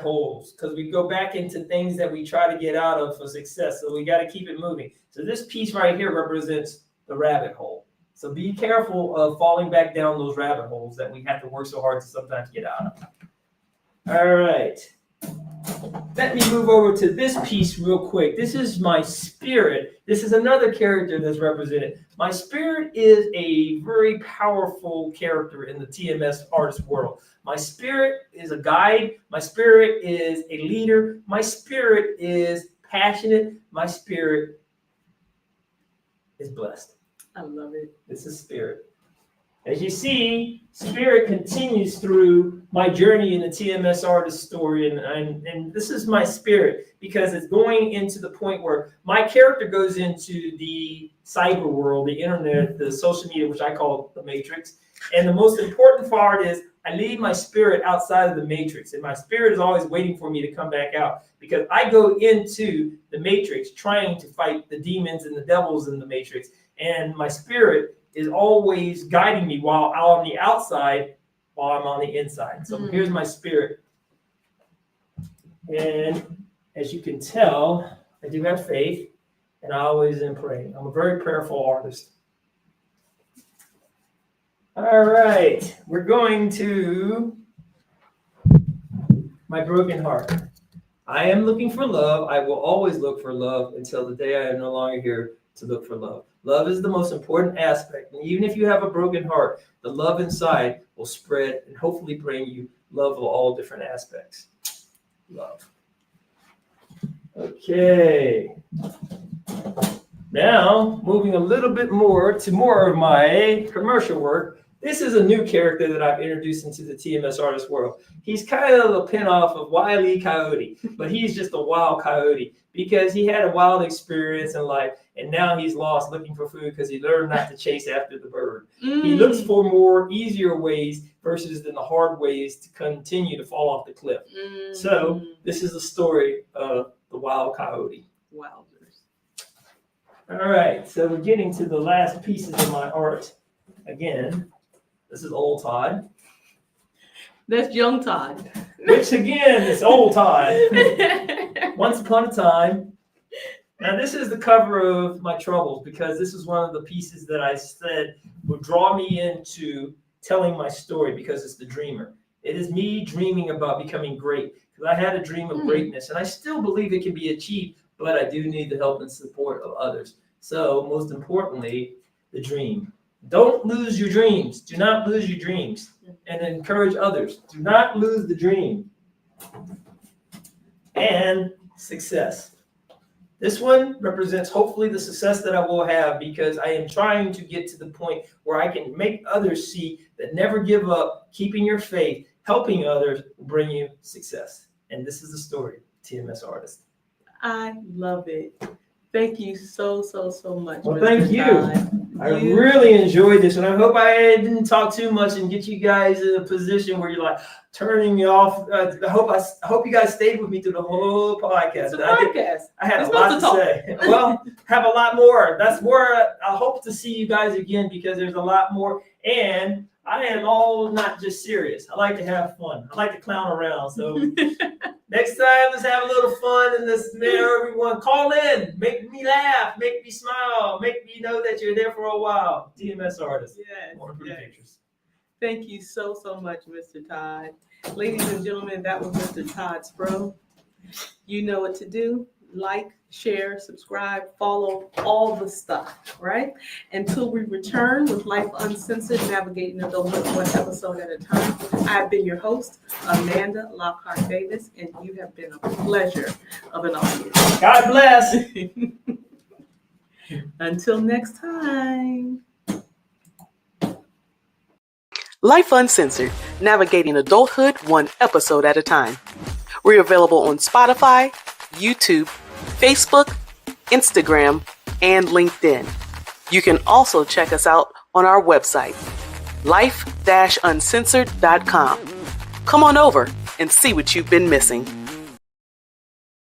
holes because we go back into things that we try to get out of for success. So we got to keep it moving. So this piece right here represents the rabbit hole. So be careful of falling back down those rabbit holes that we have to work so hard to sometimes get out of. All right. Let me move over to this piece real quick. This is my spirit. This is another character that's represented. My spirit is a very powerful character in the TMS artist world. My spirit is a guide. My spirit is a leader. My spirit is passionate. My spirit is blessed. I love it. This is spirit. As you see, spirit continues through my journey in the TMS artist story, and this is my spirit because it's going into the point where my character goes into the cyber world, the internet, the social media, which I call the matrix. And the most important part is I leave my spirit outside of the matrix, and my spirit is always waiting for me to come back out because I go into the matrix trying to fight the demons and the devils in the matrix, and my spirit is always guiding me while out on the outside, while I'm on the inside. So here's my spirit. And as you can tell, I do have faith, and I always am praying. I'm a very prayerful artist. All right, we're going to my broken heart. I am looking for love. I will always look for love until the day I am no longer here to look for love. Love is the most important aspect. And even if you have a broken heart, the love inside will spread and hopefully bring you love of all different aspects. Love. Okay. Now, moving a little bit more to more of my commercial work. This is a new character that I've introduced into the TMS artist world. He's kind of a pin-off of Wile E. Coyote, but he's just a wild coyote because he had a wild experience in life, and now he's lost looking for food because he learned not to chase after the bird. He looks for more easier ways versus than the hard ways to continue to fall off the cliff. So this is the story of the wild coyote. Wilders. All right, so we're getting to the last pieces of my art. Again, this is old Todd. That's young Todd. Which again is old Todd. Once upon a time. Now this is the cover of my troubles because this is one of the pieces that I said would draw me into telling my story because it's the dreamer. It is me dreaming about becoming great because I had a dream of greatness and I still believe it can be achieved, but I do need the help and support of others. So most importantly, the dream. Don't lose your dreams. Do not lose your dreams. And encourage others. Do not lose the dream. And success. This one represents hopefully the success that I will have because I am trying to get to the point where I can make others see that never give up, keeping your faith, helping others will bring you success. And this is the story, TMS artist. I love it. Thank you so much. Well, Mr. thank you. Todd. I really enjoyed this, and I hope I didn't talk too much and get you guys in a position where you're like turning me off. I hope you guys stayed with me through the whole podcast. It's a podcast. I had It's a lot to supposed say. Well, have a lot more. That's where I hope to see you guys again because there's a lot more. And I am all not just serious. I like to have fun. I like to clown around. So next time, let's have a little fun and let's make everyone call in, make me laugh, make me smile, make me know that you're there for a while. TMS artist. Yes. More pretty pictures. Thank you so much, Mr. Todd. Ladies and gentlemen, that was Mr. Todd Sprow. You know what to do. Like, share, subscribe, follow, all the stuff, right? Until we return with Life Uncensored, Navigating Adulthood one episode at a time. I've been your host, Amanda Lockhart Davis, and you have been a pleasure of an audience. God bless. Until next time. Life Uncensored, Navigating Adulthood one episode at a time. We're available on Spotify, YouTube, Facebook, Instagram, and LinkedIn. You can also check us out on our website, life-uncensored.com. Come on over and see what you've been missing.